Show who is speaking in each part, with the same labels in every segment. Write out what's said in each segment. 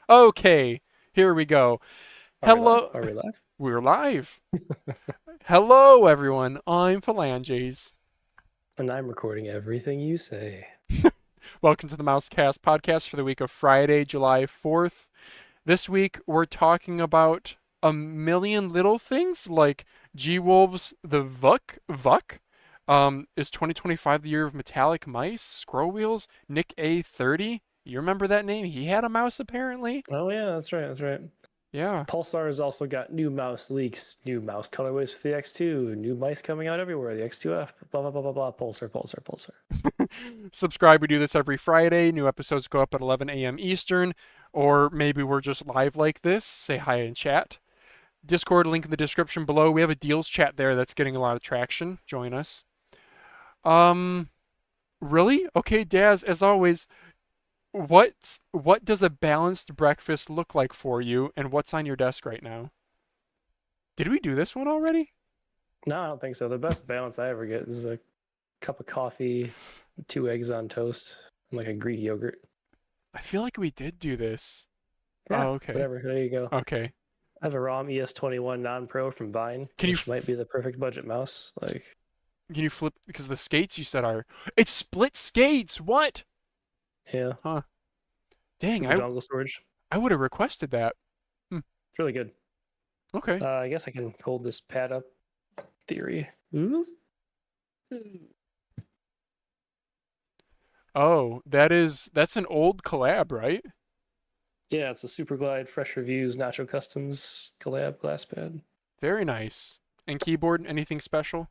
Speaker 1: Okay, here we go.
Speaker 2: Are we live?
Speaker 1: Hello,
Speaker 2: Are we live?
Speaker 1: we're live. Hello, everyone. I'm Phalanges.
Speaker 2: And I'm recording everything you say.
Speaker 1: Welcome to the MouseCast podcast for the week of Friday, July 4th. This week, we're talking about a million little things like G-Wolves the Vuck, is 2025 the year of metallic mice? Scroll wheels? Nick A30? You remember that name? He had a mouse apparently?
Speaker 2: Oh yeah, that's right. That's right.
Speaker 1: Yeah.
Speaker 2: Pulsar has also got new mouse leaks, new mouse colorways for the X2, new mice coming out everywhere. The X2F, blah blah blah blah blah. Pulsar, Pulsar, Pulsar.
Speaker 1: Subscribe. We do this every Friday. New episodes go up at 11 a.m. Eastern, or maybe we're just live like this. Say hi in chat. Discord link in the description below. We have a deals chat there that's getting a lot of traction. Join us. Um, really? Okay, Daz, as always, what does a balanced breakfast look like for you, and what's on your desk right now? Did we do this one already?
Speaker 2: No, I don't think so. The best balance I ever get is a cup of coffee, 2 eggs on toast, and like a Greek yogurt.
Speaker 1: I feel like we did do this.
Speaker 2: Yeah,
Speaker 1: Oh, okay.
Speaker 2: whatever. There you go.
Speaker 1: Okay.
Speaker 2: I have a RAWM ES21 non-pro from Vine,
Speaker 1: Can you
Speaker 2: which might be the perfect budget mouse. Like,
Speaker 1: can you flip because the skates you said are it's split skates. What?
Speaker 2: yeah,
Speaker 1: Huh. Dang,
Speaker 2: it's a dongle storage.
Speaker 1: I would have requested that. Hmm.
Speaker 2: It's really good.
Speaker 1: Okay.
Speaker 2: I guess I can hold this pad up. Theory. Ooh.
Speaker 1: Oh, that's an old collab, right?
Speaker 2: Yeah, it's a Super Glide Fresh Reviews Nacho Customs collab glass pad.
Speaker 1: Very nice. And keyboard, anything special?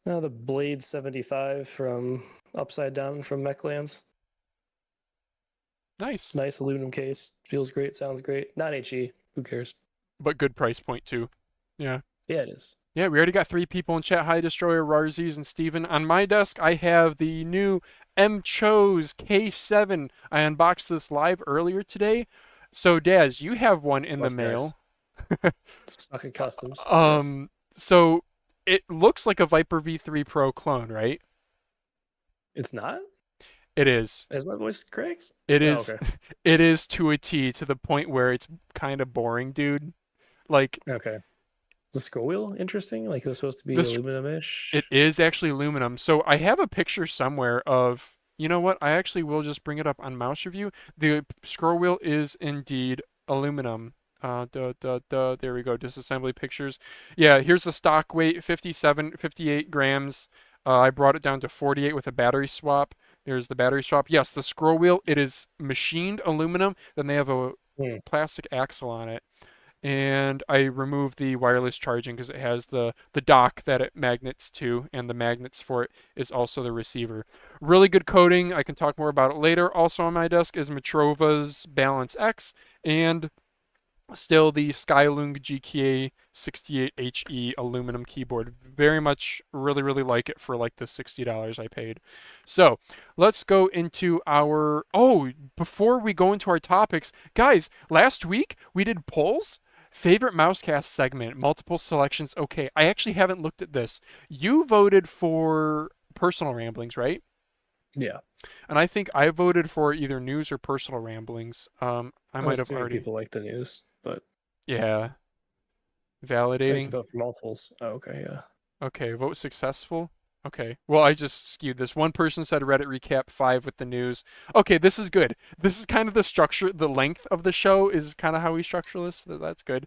Speaker 2: Now the Blade 75 from Upside Down from Mechlands.
Speaker 1: Nice.
Speaker 2: Nice aluminum case. Feels great, sounds great. Not HE. Who cares?
Speaker 1: But good price point too. Yeah.
Speaker 2: Yeah, it is.
Speaker 1: Yeah, we already got 3 people in chat. Hi, Destroyer, Rarzes, and Steven. On my desk, I have the new MCHOSE K7. I unboxed this live earlier today. So, Daz, you have one in the
Speaker 2: Plus
Speaker 1: mail.
Speaker 2: price. Stuck at Customs. Yes.
Speaker 1: So it looks like a Viper V3 Pro clone, right?
Speaker 2: It's not?
Speaker 1: It is.
Speaker 2: As my voice cracks?
Speaker 1: It
Speaker 2: Oh,
Speaker 1: is.
Speaker 2: okay.
Speaker 1: It is to a T, to the point where it's kind of boring, dude. Like
Speaker 2: Okay. The scroll wheel interesting? Like it was supposed to be
Speaker 1: this, it
Speaker 2: aluminum-ish?
Speaker 1: is actually aluminum. So I have a picture somewhere of, you know what? I actually will just bring it up on Mouse Review. The scroll wheel is indeed aluminum. There we go. Disassembly pictures. Yeah, here's the stock weight, 57, 58 grams. I brought it down to 48 with a battery swap. There's the battery swap. Yes, the scroll wheel, it is machined aluminum. Then they have a
Speaker 2: Hmm.
Speaker 1: plastic axle on it. And I removed the wireless charging because it has the dock that it magnets to, and the magnets for it is also the receiver. Really good coating. I can talk more about it later. Also on my desk is Matrova's Balance X, and still the Skylung GKA 68HE aluminum keyboard. Very much really like it for like the $60 I paid. So let's go into our, oh, before we go into our topics, guys, last week we did polls. Favorite MouseCast segment, multiple selections. Okay, I actually haven't looked at this. You voted for personal ramblings, right?
Speaker 2: Yeah.
Speaker 1: And I think I voted for either news or personal ramblings. I
Speaker 2: I'm
Speaker 1: might have
Speaker 2: assuming
Speaker 1: already,
Speaker 2: people like the news, but
Speaker 1: yeah,
Speaker 2: I can
Speaker 1: validating.
Speaker 2: vote for multiples. Oh, okay, yeah.
Speaker 1: Okay, vote successful. Okay, well, I just skewed this. One person said Reddit recap 5 with the news. Okay, this is good. This is kind of the structure, the length of the show is kind of how we structure this. That's good.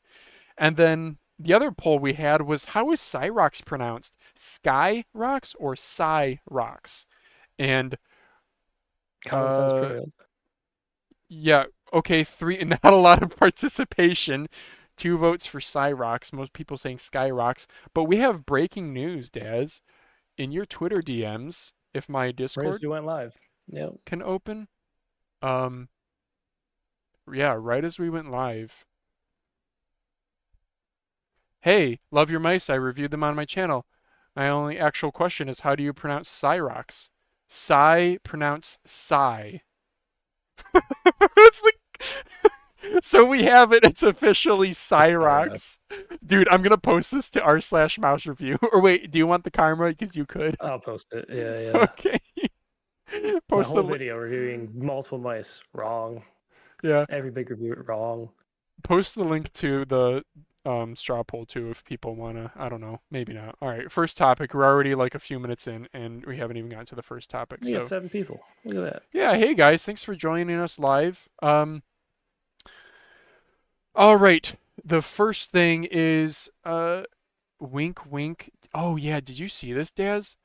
Speaker 1: And then the other poll we had was how is Cyrox pronounced? Skyrox or Cyrox? And
Speaker 2: Common sense
Speaker 1: uh
Speaker 2: prevailed.
Speaker 1: yeah, okay, three not a lot of participation. 2 votes for Cyrox, most people saying Skyrox. But we have breaking news, Daz. In your Twitter DMs, if my
Speaker 2: Right as
Speaker 1: Discord
Speaker 2: we went live. Yep.
Speaker 1: can open. Um yeah, right as we went live. Hey, love your mice. I reviewed them on my channel. My only actual question is how do you pronounce Cyrox? Psy pronounce Psy. It's like so we have it. It's officially
Speaker 2: It's Cyrox.
Speaker 1: Cyrox. Dude, I'm gonna post this to r/mouse review. Or wait, do you want the karma? Because you could.
Speaker 2: I'll post it. Yeah, yeah.
Speaker 1: Okay.
Speaker 2: My
Speaker 1: Post
Speaker 2: whole
Speaker 1: the.
Speaker 2: video reviewing multiple mice. Wrong.
Speaker 1: Yeah.
Speaker 2: Every big review wrong.
Speaker 1: Post the link to the straw poll too if people wanna. I don't know. Maybe not. All right. First topic. We're already like a few minutes in, and we haven't even gotten to the first topic.
Speaker 2: We got
Speaker 1: So
Speaker 2: 7 people. Look at that.
Speaker 1: yeah. Hey guys, thanks for joining us live. All right. The first thing is wink wink. Oh yeah. Did you see this, Daz?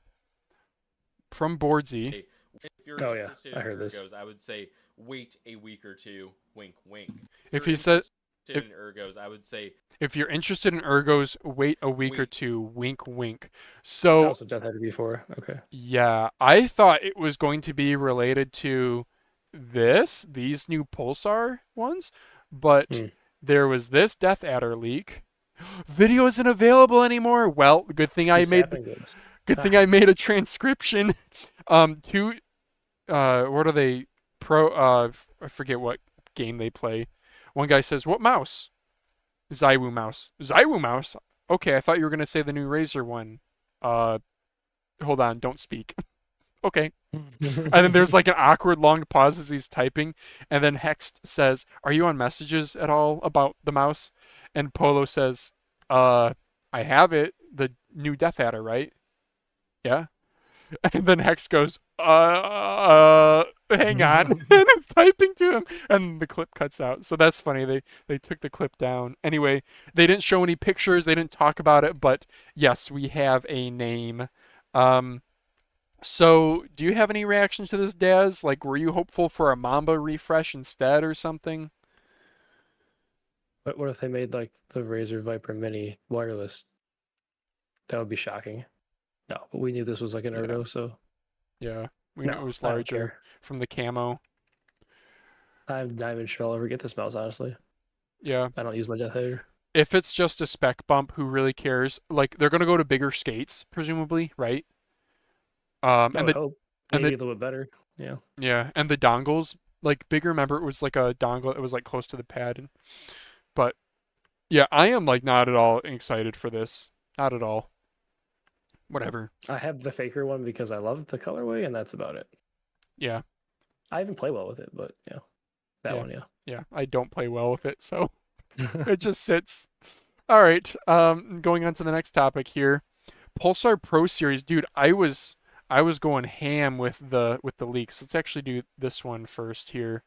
Speaker 1: From Boardzy.
Speaker 3: Hey, if you're
Speaker 2: Oh yeah,
Speaker 3: interested
Speaker 2: I
Speaker 3: in
Speaker 2: heard this.
Speaker 3: ergos, I would say wait a week or two. Wink, wink.
Speaker 1: If
Speaker 3: you're
Speaker 1: he said
Speaker 3: interested in ergos, I would say
Speaker 1: if you're interested in ergos, wait a week or
Speaker 3: wait.
Speaker 1: two. Wink wink.
Speaker 2: I
Speaker 1: So
Speaker 2: also Deathadder before. Okay.
Speaker 1: yeah, I thought it was going to be related to these new Pulsar ones, but
Speaker 2: Hmm.
Speaker 1: there was this Deathadder leak. Video isn't available anymore. Well,
Speaker 2: Keeps happening to us.
Speaker 1: good thing I made a transcription. Two what are they? I forget what game they play. One guy says, "What mouse?" Zywu mouse. Zywu mouse. Okay, I thought you were gonna say the new Razer one. Uh, hold on, don't speak. Okay. And then there's like an awkward long pause as he's typing, and then Hext says, "Are you on messages at all about the mouse?" And Polo says, I have it, the new Deathadder, right?" Yeah. And then Hex goes, hang on," and it's typing to him, and the clip cuts out. So that's funny. They took the clip down. Anyway, they didn't show any pictures. They didn't talk about it, but yes, we have a name. So, do you have any reactions to this, Daz? Like, were you hopeful for a Mamba refresh instead or something?
Speaker 2: What if they made like the Razer Viper Mini wireless? That would be shocking. No, but we knew this was like an
Speaker 1: Yeah.
Speaker 2: ergo, so
Speaker 1: Yeah, we knew it
Speaker 2: no,
Speaker 1: was
Speaker 2: I don't
Speaker 1: larger
Speaker 2: care.
Speaker 1: from the camo.
Speaker 2: I'm not even sure I'll ever get this mouse, honestly.
Speaker 1: Yeah,
Speaker 2: I don't use my Deathadder.
Speaker 1: if it's just a spec bump, who really cares? Like, they're gonna go to bigger skates, presumably, right?
Speaker 2: I
Speaker 1: And
Speaker 2: would
Speaker 1: the
Speaker 2: hope.
Speaker 1: and
Speaker 2: Maybe
Speaker 1: the
Speaker 2: a little bit better. Yeah.
Speaker 1: yeah, and the dongles like bigger. Remember, it was like a dongle that was like close to the pad. But yeah, I am like not at all excited for this. Not at all. Whatever.
Speaker 2: I have the faker one because I love the colorway, and that's about it.
Speaker 1: Yeah,
Speaker 2: I even play well with it, but yeah, that
Speaker 1: yeah,
Speaker 2: one, yeah.
Speaker 1: yeah. I don't play well with it, so it just sits. All right. Going on to the next topic here. Pulsar Pro Series, dude. I was going ham with the leaks. Let's actually do this one first here.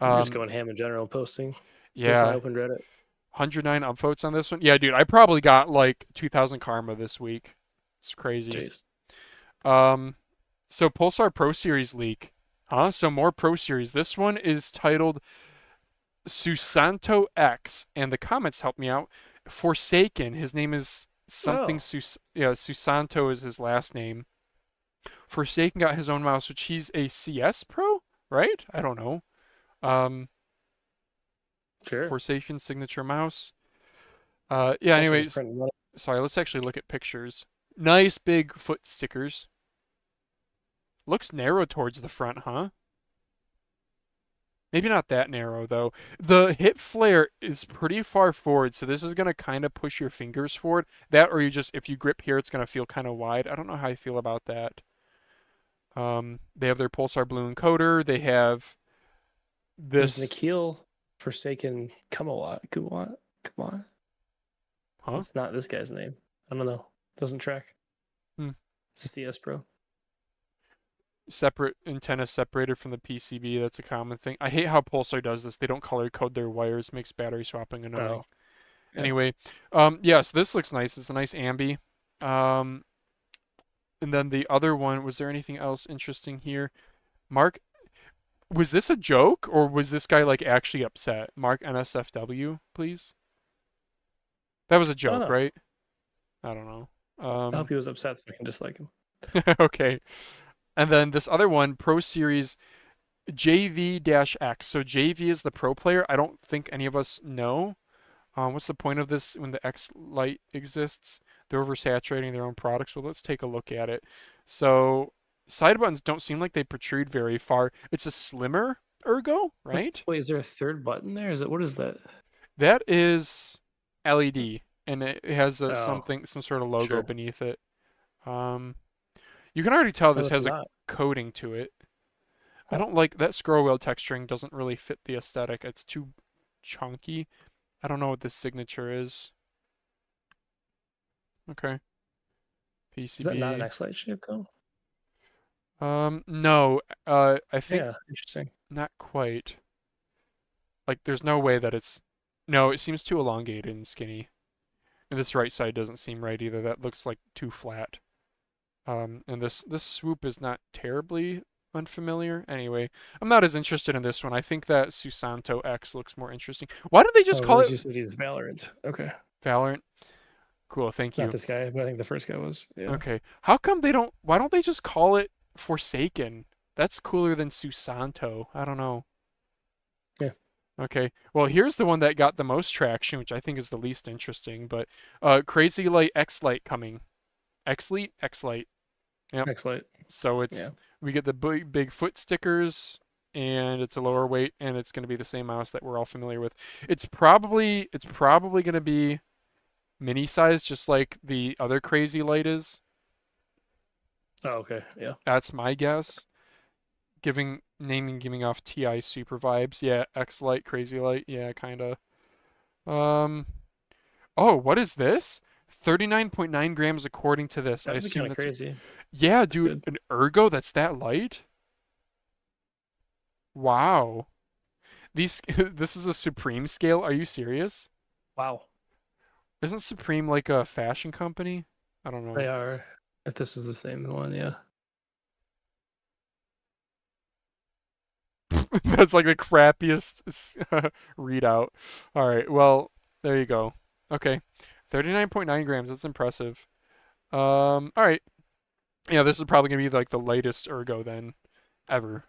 Speaker 2: You're just
Speaker 1: Um,
Speaker 2: going ham in general, posting. If I
Speaker 1: yeah,
Speaker 2: opened Reddit,
Speaker 1: 109 upvotes on this one. Yeah, dude. I probably got like 2,000 karma this week. It's crazy.
Speaker 2: jeez.
Speaker 1: Um, so Pulsar Pro Series leak. Huh? So more Pro Series. This one is titled Susanto X, and the comments help me out. Forsaken. His name is something.
Speaker 2: Oh,
Speaker 1: Yeah, Susanto is his last name. Forsaken got his own mouse, which he's a CS Pro, right? I don't know. Um,
Speaker 2: sure.
Speaker 1: Forsaken signature mouse.
Speaker 2: It's
Speaker 1: Yeah.
Speaker 2: also just
Speaker 1: Anyways,
Speaker 2: printing money.
Speaker 1: sorry. Let's actually look at pictures. Nice big foot stickers. Looks narrow towards the front, huh? Maybe not that narrow though. The hip flare is pretty far forward, so this is gonna kind of push your fingers forward. That, or you just if you grip here, it's gonna feel kind of wide. I don't know how I feel about that. They have their Pulsar Blue encoder. They have
Speaker 2: There's
Speaker 1: this,
Speaker 2: Nikhil Forsaken Kumawat. Kumawat? Come on.
Speaker 1: huh?
Speaker 2: That's not this guy's name. I don't know. Doesn't track.
Speaker 1: Hmm.
Speaker 2: It's a CS Pro.
Speaker 1: Separate antenna separated from the PCB. That's a common thing. I hate how Pulsar does this. They don't color code their wires, makes battery swapping annoying.
Speaker 2: Oh, yeah.
Speaker 1: Anyway, yes, this looks nice. It's a nice ambi. Um, and then the other one, was there anything else interesting here? Mark, was this a joke or was this guy like actually upset? Mark NSFW, please. That was a
Speaker 2: I don't
Speaker 1: joke,
Speaker 2: know.
Speaker 1: right? I don't know.
Speaker 2: I hope he was upset so I can dislike him.
Speaker 1: Okay. And then this other one, Pro Series JV-X. So JV is the pro player. I don't think any of us know. What's the point of this when the Xlite exists? They're oversaturating their own products. Well, let's take a look at it. So side buttons don't seem like they protrude very far. It's a slimmer ergo, right?
Speaker 2: Wait, is there a third button there? Is it what is that?
Speaker 1: That is LED, and it has a
Speaker 2: Oh,
Speaker 1: some sort of logo
Speaker 2: sure.
Speaker 1: beneath it. You can already tell
Speaker 2: No,
Speaker 1: this
Speaker 2: it's
Speaker 1: has a
Speaker 2: not.
Speaker 1: coating to it. I don't like that scroll wheel texturing doesn't really fit the aesthetic. It's too chunky. I don't know what this signature is. Okay.
Speaker 2: Is that not an
Speaker 1: PCB.
Speaker 2: Xlite shape though?
Speaker 1: No. I think
Speaker 2: Yeah, interesting.
Speaker 1: not quite. Like, there's no way that it's. No, it seems too elongated and skinny. And this right side doesn't seem right either. That looks like too flat. And this swoop is not terribly unfamiliar. Anyway, I'm not as interested in this one. I think that Susanto X looks more interesting. Why did they just
Speaker 2: Oh,
Speaker 1: call it
Speaker 2: you said he's Valorant. Okay.
Speaker 1: Valorant? Cool, thank
Speaker 2: Not
Speaker 1: you.
Speaker 2: this guy, but I think the first guy was. Yeah.
Speaker 1: Okay. How come they don't why don't they just call it Forsaken? That's cooler than Susanto. I don't know.
Speaker 2: Yeah.
Speaker 1: Okay. Well, here's the one that got the most traction, which I think is the least interesting, but Crazylight Xlite coming. Xlite. Yep.
Speaker 2: Xlite.
Speaker 1: So
Speaker 2: Yeah.
Speaker 1: we get the big foot stickers and it's a lower weight and it's going to be the same mouse that we're all familiar with. It's probably going to be mini size just like the other Crazylight is.
Speaker 2: Oh, okay. Yeah.
Speaker 1: That's my guess. Giving off TI super vibes. Yeah, Xlite, Crazylight. Yeah, kind of. Um Oh, what is this? 39.9 grams according to this. I
Speaker 2: That'd be
Speaker 1: assume
Speaker 2: kind of
Speaker 1: that's
Speaker 2: crazy.
Speaker 1: Yeah,
Speaker 2: That's
Speaker 1: dude,
Speaker 2: good.
Speaker 1: an ergo that's that light? Wow. These this is a Supreme scale. Are you serious?
Speaker 2: Wow.
Speaker 1: Isn't Supreme like a fashion company? I don't
Speaker 2: They
Speaker 1: know.
Speaker 2: are. If this is the same one, yeah.
Speaker 1: That's like the crappiest readout. All right. Well, there you go. Okay. 39.9 grams. That's impressive. All right. Yeah, this is probably gonna be like the latest ergo then ever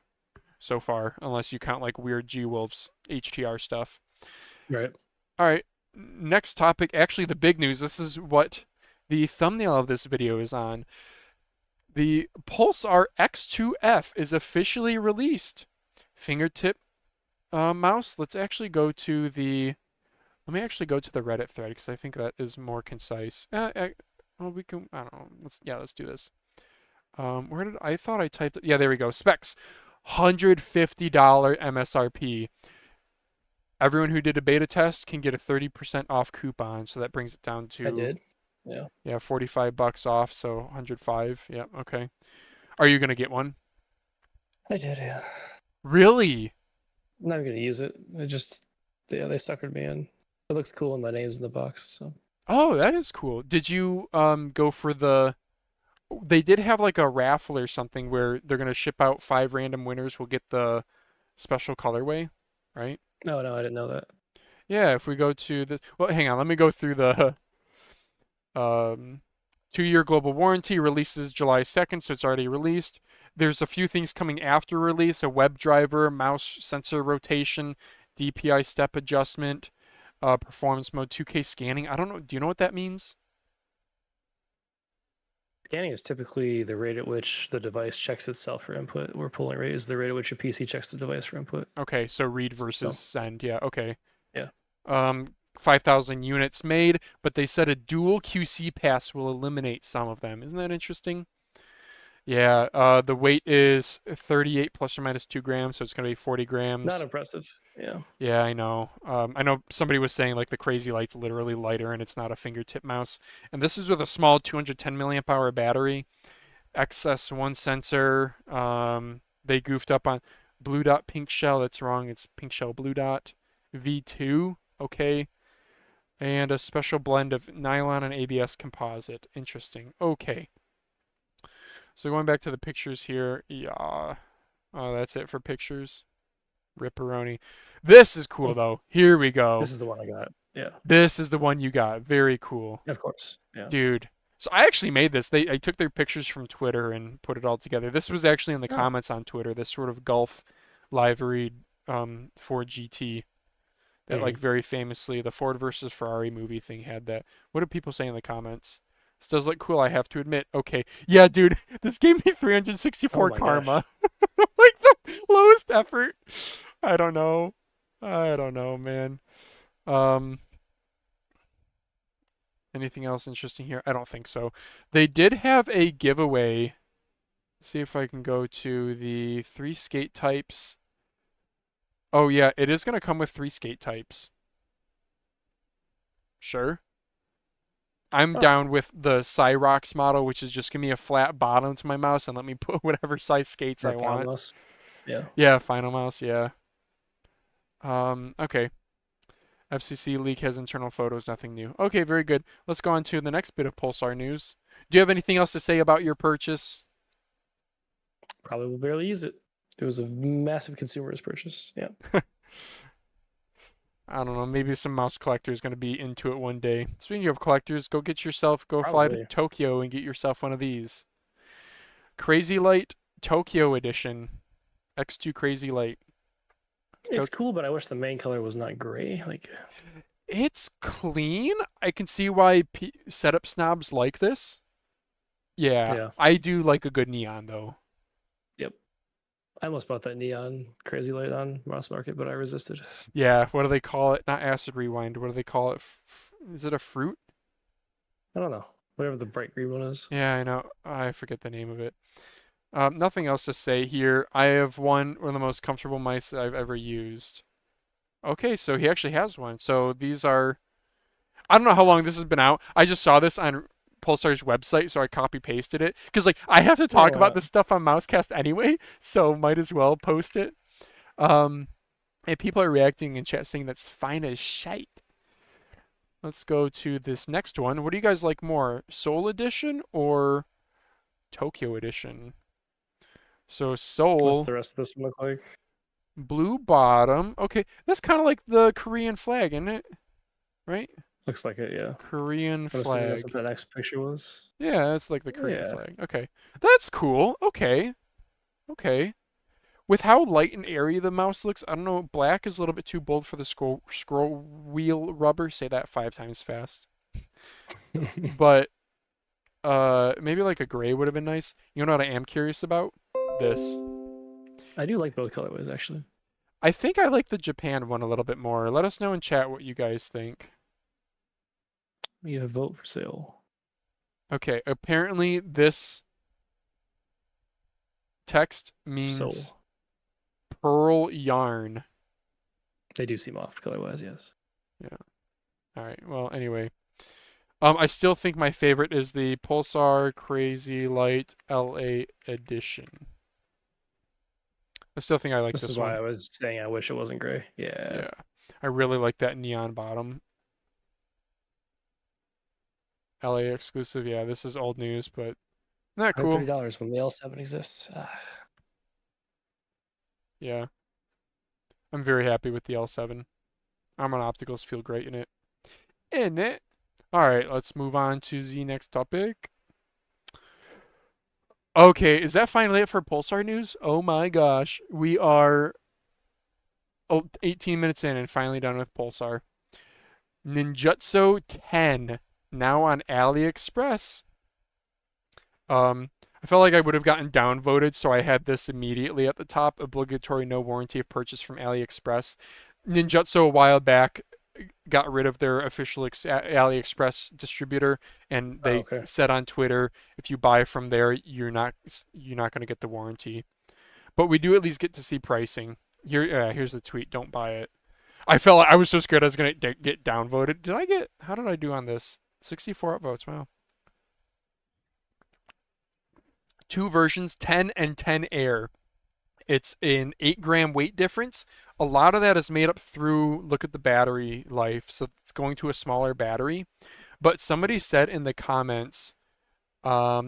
Speaker 1: so far, unless you count like weird G-Wolves HTR stuff.
Speaker 2: Right.
Speaker 1: All right, next topic. Actually, the big news. This is what the thumbnail of this video is on. The Pulsar X2F is officially released. Fingertip mouse. Let's actually go to the. Let me actually go to the Reddit thread because I think that is more concise. Well, we can. I don't know. Let's do this. Where did I thought I typed it? Yeah, there we go. Specs. $150 MSRP. Everyone who did a beta test can get a 30% off coupon, so that brings it down to
Speaker 2: I did. Yeah.
Speaker 1: yeah, $45 off, so 105. Yeah, okay. Are you gonna get one?
Speaker 2: I did, yeah.
Speaker 1: Really?
Speaker 2: I'm not gonna use it. I just they suckered me in. It looks cool and my name's in the box, so
Speaker 1: Oh, that is cool. Did you go for the they did have like a raffle or something where they're gonna ship out 5 random winners will get the special colorway, right?
Speaker 2: no, I didn't know that.
Speaker 1: Yeah, if we go to the well, hang on, let me go through the um 2-year global warranty releases July 2nd, so it's already released. There's a few things coming after release, a web driver, mouse sensor rotation, DPI step adjustment, performance mode, 2K scanning. I don't know. Do you know what that means?
Speaker 2: Scanning is typically the rate at which the device checks itself for input, where polling rate is the rate at which a PC checks the device for input.
Speaker 1: Okay, so read
Speaker 2: So,
Speaker 1: versus send. Yeah, okay.
Speaker 2: yeah.
Speaker 1: 5,000 units made, but they said a dual QC pass will eliminate some of them. Isn't that interesting? Yeah, the weight is 38 plus or minus 2 grams, so it's going to be 40
Speaker 2: Not
Speaker 1: grams.
Speaker 2: impressive. Yeah.
Speaker 1: Yeah, I know. I know somebody was saying like the Crazylight's literally lighter and it's not a fingertip mouse. And this is with a small 210 milliamp hour battery, XS1 sensor. They goofed up on blue dot pink shell. That's wrong. It's pink shell blue dot. V2, okay. And a special blend of nylon and ABS composite. Interesting. Okay. So going back to the pictures here, yeah. Oh, that's it for pictures. Ripperoni. This is cool though. Here we go.
Speaker 2: This is the one I got. Yeah.
Speaker 1: This is the one you got. Very cool.
Speaker 2: Of course. Yeah.
Speaker 1: Dude. So I actually made this. I took their pictures from Twitter and put it all together. This was actually in the
Speaker 2: Oh.
Speaker 1: comments on Twitter. This sort of Gulf livery Ford GT that like very famously the Ford versus Ferrari movie thing had that. What did people say in the comments? This does look cool, I have to admit. Okay. Yeah, dude. This gave me 364
Speaker 2: Oh my
Speaker 1: karma. Like the lowest effort. I don't know. I don't know, man. Anything else interesting here? I don't think so. They did have a giveaway See if I can go to the 3 skate types. Oh yeah, it is going to come with 3 skate types. Sure. I'm
Speaker 2: Huh.
Speaker 1: down with the Scyrox model, which is just give me a flat bottom to my mouse and let me put whatever size skates
Speaker 2: For
Speaker 1: I want.
Speaker 2: Finalmouse. Yeah.
Speaker 1: Yeah, Finalmouse, yeah. Okay. FCC leak has internal photos, nothing new. Okay, very good. Let's go on to the next bit of Pulsar news. Do you have anything else to say about your purchase?
Speaker 2: Probably will barely use it. It was a massive consumerist purchase. Yeah.
Speaker 1: I don't know, maybe some mouse collector is going to be into it one day. Speaking of collectors, go fly to
Speaker 2: Probably.
Speaker 1: Tokyo and get yourself one of these. Crazylight Tokyo Edition. X2 Crazylight.
Speaker 2: It's cool, but I wish the main color was not gray. Like,
Speaker 1: It's clean. I can see why setup snobs like this. Yeah,
Speaker 2: yeah.
Speaker 1: I do like a good neon though.
Speaker 2: Yep. I almost bought that neon Crazylight on Mouse Market, but I resisted.
Speaker 1: Yeah, what do they call it? Not acid rewind. What do they call it? Is it a fruit?
Speaker 2: I don't know. Whatever the bright green one is.
Speaker 1: Yeah, I know. I forget the name of it. Nothing else to say here. I have one of the most comfortable mice that I've ever used. Okay, so he actually has one. So these are, I don't know how long this has been out. I just saw this on Pulsar's website, so I copy pasted it. Because like I have to talk about this stuff on MouseCast anyway, so might as well post it. And people are reacting in chat saying that's fine as shite. Let's go to this next one. What do you guys like more, Seoul Edition or Tokyo Edition? So Seoul.
Speaker 2: What's the rest of this one look like?
Speaker 1: Blue bottom. Okay, that's kind of like the Korean flag, isn't it? Right?
Speaker 2: Looks like it, yeah.
Speaker 1: Korean
Speaker 2: I'm assuming that's
Speaker 1: flag.
Speaker 2: what that next picture was.
Speaker 1: Yeah, that's like the Korean
Speaker 2: Yeah.
Speaker 1: flag. Okay. That's cool. Okay. Okay. With how light and airy the mouse looks, I don't know, black is a little bit too bold for the scroll wheel rubber. Say that 5 times fast. But maybe like a gray would have been nice. You know what I am curious about? This.
Speaker 2: I do like both colorways, actually.
Speaker 1: I think I like the Japan one a little bit more. Let us know in chat what you guys think.
Speaker 2: You have vote for sale.
Speaker 1: Okay, apparently this text means
Speaker 2: Soul.
Speaker 1: pearl yarn.
Speaker 2: They do seem off color-wise, yes.
Speaker 1: Yeah. All right. Well, anyway. I still think my favorite is the Pulsar Crazylight LA Edition. I still think I like
Speaker 2: This
Speaker 1: this
Speaker 2: is
Speaker 1: one.
Speaker 2: why I was saying I wish it wasn't gray. Yeah.
Speaker 1: Yeah. I really like that neon bottom. LA exclusive. Yeah, this is old news, but not cool.
Speaker 2: $130 when the L7 exists.
Speaker 1: Yeah. I'm very happy with the L7. Armor Opticals feel great in it. In it. All right, let's move on to the next topic. Okay, is that finally it for Pulsar news? Oh my gosh. We are 18 minutes in and finally done with Pulsar. Ninjutso TEN, now on AliExpress. I felt like I would have gotten downvoted, so I had this immediately at the top. Obligatory no warranty of purchase from AliExpress. Ninjutso a while back got rid of their official AliExpress distributor, and they said on Twitter, if you buy from there, you're not going to get the warranty. But we do at least get to see pricing. Here's the tweet. Don't buy it. I felt like I was so scared I was going to get downvoted. How did I do on this? 64 upvotes. Wow. 2 versions, 10 and 10 Air. It's an 8-gram weight difference. A lot of that is made up through, look at the battery life. So it's going to a smaller battery. But somebody said in the comments, yeah,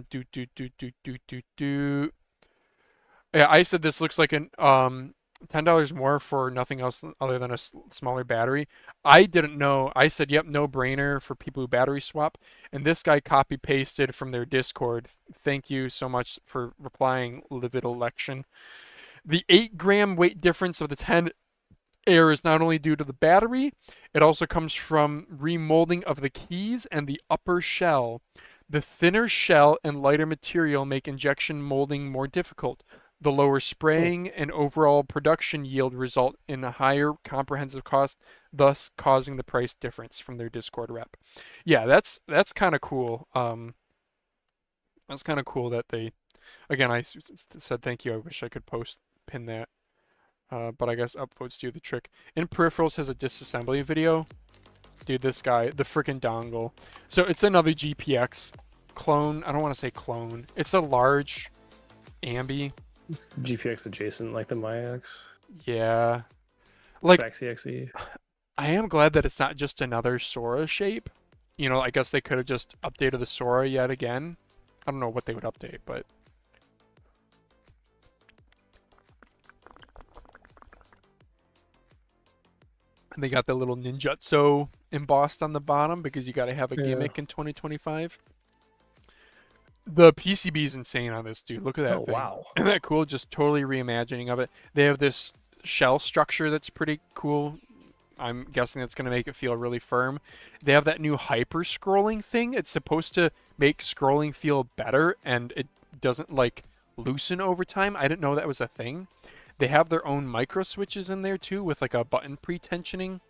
Speaker 1: I said this looks like an $10 more for nothing else other than a smaller battery. I didn't know. I said, yep, no brainer for people who battery swap. And this guy copy pasted from their Discord. Thank you so much for replying, Livid Election. The 8-gram weight difference of the 10 Air is not only due to the battery, it also comes from remolding of the keys and the upper shell. The thinner shell and lighter material make injection molding more difficult. The lower spraying and overall production yield result in a higher comprehensive cost, thus causing the price difference from their Discord rep. Yeah, that's kind of cool. That's kind of cool that they Again, I said thank you. I wish I could pin that. But I guess upvotes do the trick. In Peripherals has a disassembly video. Dude, this guy, the freaking dongle. So it's another GPX clone. I don't want to say clone. It's a large ambi.
Speaker 2: GPX adjacent, like the MyX.
Speaker 1: Yeah. Like,
Speaker 2: XE.
Speaker 1: I am glad that it's not just another Sora shape. You know, I guess they could have just updated the Sora yet again. I don't know what they would update, but... And they got the little Ninjutso embossed on the bottom because you got to have a gimmick in 2025. The PCB is insane on this, dude. Look at that thing.
Speaker 2: Wow.
Speaker 1: Isn't that cool? Just totally reimagining of it. They have this shell structure that's pretty cool. I'm guessing that's going to make it feel really firm. They have that new hyper scrolling thing. It's supposed to make scrolling feel better, and it doesn't like loosen over time. I didn't know that was a thing. They have their own micro switches in there too with like a button pre-tensioning.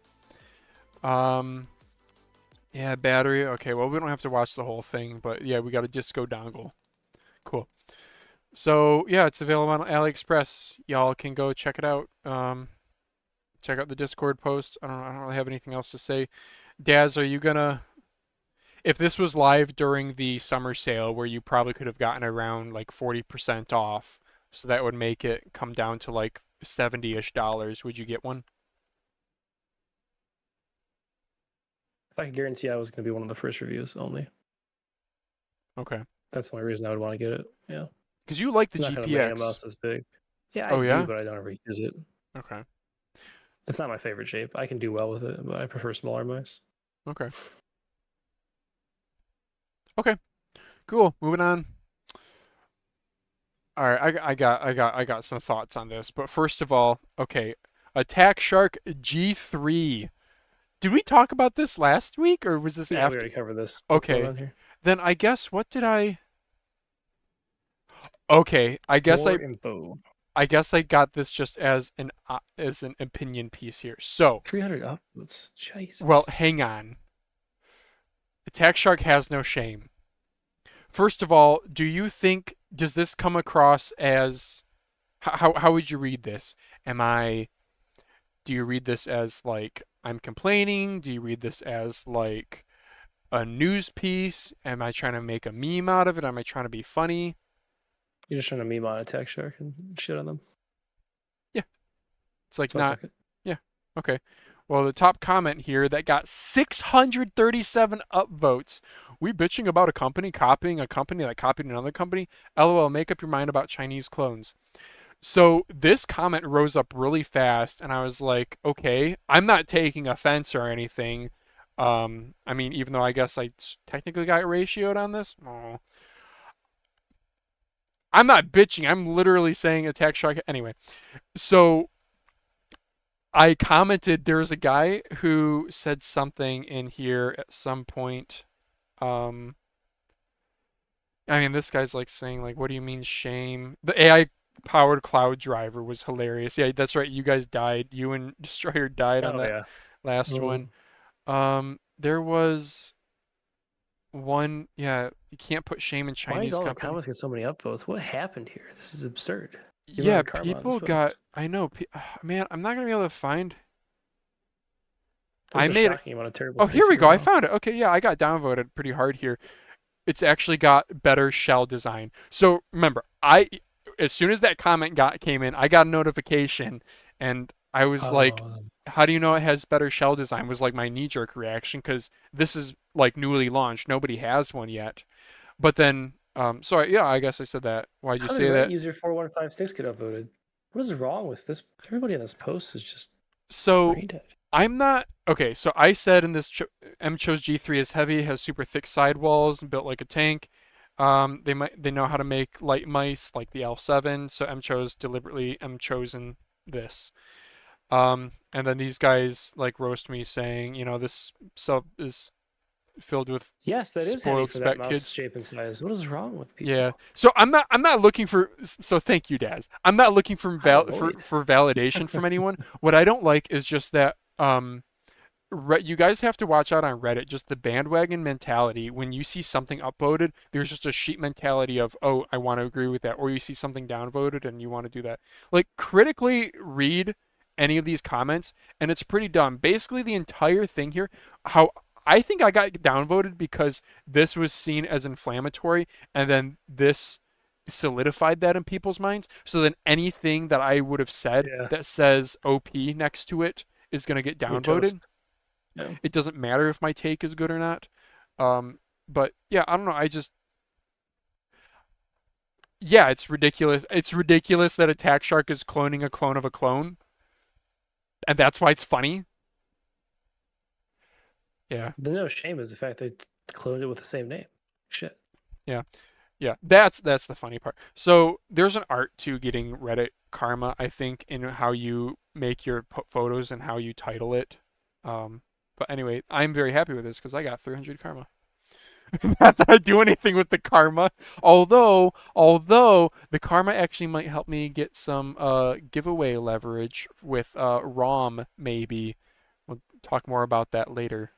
Speaker 1: Yeah, battery. Okay, well, we don't have to watch the whole thing, but yeah, we got a disco dongle. Cool. So yeah, it's available on AliExpress. Y'all can go check it out. Check out the Discord post. I don't really have anything else to say. Daz, are you gonna... If this was live during the summer sale where you probably could have gotten around like 40% off, so that would make it come down to like $70-ish, would you get one?
Speaker 2: If I could guarantee I was going to be one of the first reviews only.
Speaker 1: Okay.
Speaker 2: That's the only reason I would want to get it. Yeah.
Speaker 1: Because you like the
Speaker 2: I'm not gonna bring a
Speaker 1: GPX.
Speaker 2: mouse this big. Yeah,
Speaker 1: Oh,
Speaker 2: I
Speaker 1: yeah?
Speaker 2: do, but I don't ever use it.
Speaker 1: Okay.
Speaker 2: It's not my favorite shape. I can do well with it, but I prefer smaller mice.
Speaker 1: Okay. Okay. Cool. Moving on. All right, I got some thoughts on this, but first of all, okay, Attack Shark G3. Did we talk about this last week, or was this
Speaker 2: Yeah, we
Speaker 1: after?
Speaker 2: already covered this. What's
Speaker 1: Okay,
Speaker 2: going on here?
Speaker 1: then I guess what did I? Okay,
Speaker 2: More info.
Speaker 1: I guess I got this just as an opinion piece here. So,
Speaker 2: 300 upvotes. Jesus.
Speaker 1: well, hang on. Attack Shark has no shame. First of all, do you think, does this come across as, how would you read this? Do you read this as like, I'm complaining? Do you read this as like a news piece? Am I trying to make a meme out of it? Am I trying to be funny?
Speaker 2: You're just trying to meme on Attack Shark and shit on them.
Speaker 1: Yeah. It's like
Speaker 2: So I'll
Speaker 1: not,
Speaker 2: take it.
Speaker 1: yeah, okay. Well, the top comment here that got 637 upvotes. We bitching about a company copying a company that copied another company? LOL, make up your mind about Chinese clones. So this comment rose up really fast, and I was like, okay, I'm not taking offense or anything. I mean, even though I guess I technically got ratioed on this. Oh. I'm not bitching. I'm literally saying Attack Shark. Anyway, so I commented, there's a guy who said something in here at some point. I mean, this guy's like saying, like, what do you mean shame? The AI powered cloud driver was hilarious. Yeah, that's right. You guys died. You and Destroyer died on
Speaker 2: Oh,
Speaker 1: that
Speaker 2: yeah.
Speaker 1: last one. There was one, yeah, you can't put shame in
Speaker 2: Why
Speaker 1: Chinese
Speaker 2: did all the
Speaker 1: company.
Speaker 2: comments get so many upvotes? What happened here? This is absurd. You
Speaker 1: Yeah,
Speaker 2: run karma on
Speaker 1: people
Speaker 2: this
Speaker 1: got,
Speaker 2: post.
Speaker 1: I know, man, I'm not gonna be able to find.
Speaker 2: There's
Speaker 1: I
Speaker 2: a
Speaker 1: made it.
Speaker 2: shocking amount of terrible
Speaker 1: Oh, here we
Speaker 2: things
Speaker 1: go. I
Speaker 2: going on.
Speaker 1: found it. Okay, yeah, I got downvoted pretty hard here. It's actually got better shell design. So remember, as soon as that comment came in, I got a notification, and I was like,
Speaker 2: Oh,
Speaker 1: "How do you know it has better shell design?" Was like my knee-jerk reaction because this is like newly launched. Nobody has one yet. But then, yeah, I guess I said that. Why'd you
Speaker 2: how
Speaker 1: say
Speaker 2: did
Speaker 1: that?
Speaker 2: user 4156 get upvoted? What is wrong with this? Everybody in this post is just
Speaker 1: So
Speaker 2: brain dead.
Speaker 1: I'm not okay. So I said in this MCHOSE G3 is heavy, has super thick sidewalls, and built like a tank. They know how to make light mice like the L7. So MCHOSE deliberately chosen this. And then these guys like roast me saying, you know, this sub is filled with
Speaker 2: Yes, that is heavy
Speaker 1: spoiled
Speaker 2: for that
Speaker 1: spec
Speaker 2: mouse
Speaker 1: kids.
Speaker 2: shape and size. What is wrong with people?
Speaker 1: Yeah. So I'm not looking for. So thank you, Daz. I'm not looking for
Speaker 2: I'm annoyed.
Speaker 1: for validation from anyone. What I don't like is just that You guys have to watch out on Reddit. Just the bandwagon mentality. When you see something upvoted, there's just a sheep mentality of, oh, I want to agree with that. Or you see something downvoted and you want to do that. Like, critically read any of these comments, and it's pretty dumb. Basically, the entire thing here, how I think I got downvoted because this was seen as inflammatory, and then this solidified that in people's minds. So then anything that I would have said
Speaker 2: Yeah.
Speaker 1: that says OP next to it is going to get
Speaker 2: You're
Speaker 1: downvoted.
Speaker 2: toast. Yeah.
Speaker 1: It doesn't matter if my take is good or not. But yeah, I don't know. Yeah, it's ridiculous. It's ridiculous that Attack Shark is cloning a clone of a clone, and that's why it's funny. Yeah,
Speaker 2: The no shame is the fact they cloned it with the same name. Shit.
Speaker 1: yeah. That's the funny part. So there's an art to getting Reddit karma, I think, in how you make your photos and how you title it. But anyway, I'm very happy with this because I got 300 karma. Not that I do anything with the karma, although the karma actually might help me get some giveaway leverage with RAWM maybe. We'll talk more about that later.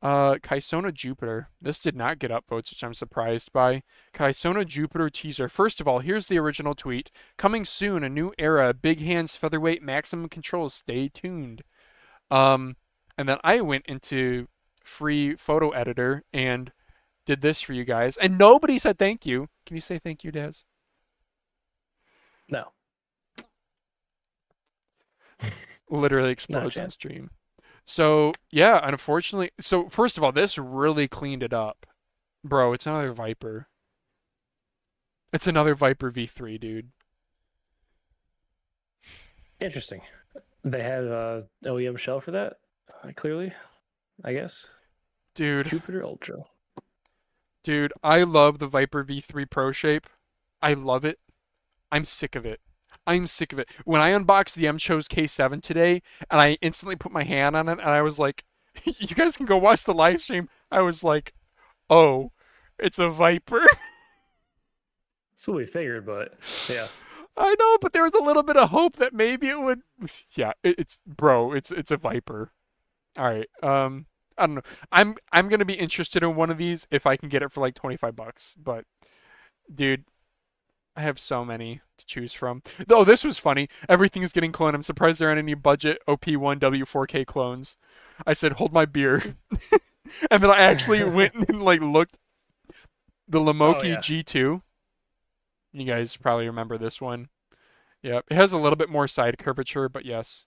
Speaker 1: Kysona Jupiter. This did not get upvotes, which I'm surprised by. Kysona Jupiter teaser. First of all, here's the original tweet. Coming soon, a new era. Big hands, featherweight, maximum control. Stay tuned. And then I went into free photo editor and did this for you guys. And nobody said thank you. Can you say thank you, Daz?
Speaker 2: No.
Speaker 1: Literally explodes on stream. So, yeah, unfortunately. So, first of all, this really cleaned it up. Bro, it's another Viper. It's another Viper V3, dude.
Speaker 2: Interesting. They have a OEM shell for that, clearly, I guess.
Speaker 1: Dude.
Speaker 2: Jupiter Ultra.
Speaker 1: Dude, I love the Viper V3 Pro Shape. I love it. I'm sick of it. I'm sick of it. When I unboxed the MCHOSE K7 today, and I instantly put my hand on it, and I was like, you guys can go watch the live stream. I was like, oh, it's a Viper.
Speaker 2: That's what we figured, but yeah.
Speaker 1: I know, but there was a little bit of hope that maybe it would. Yeah, it's a Viper. All right. I don't know. I'm gonna be interested in one of these if I can get it for like $25. But, dude, I have so many to choose from. Oh, this was funny. Everything's getting cloned. I'm surprised there aren't any budget OP1 W4K clones. I said, hold my beer. And then I actually went and like looked. The Lamoki G2. You guys probably remember this one. Yep. It has a little bit more side curvature, but yes.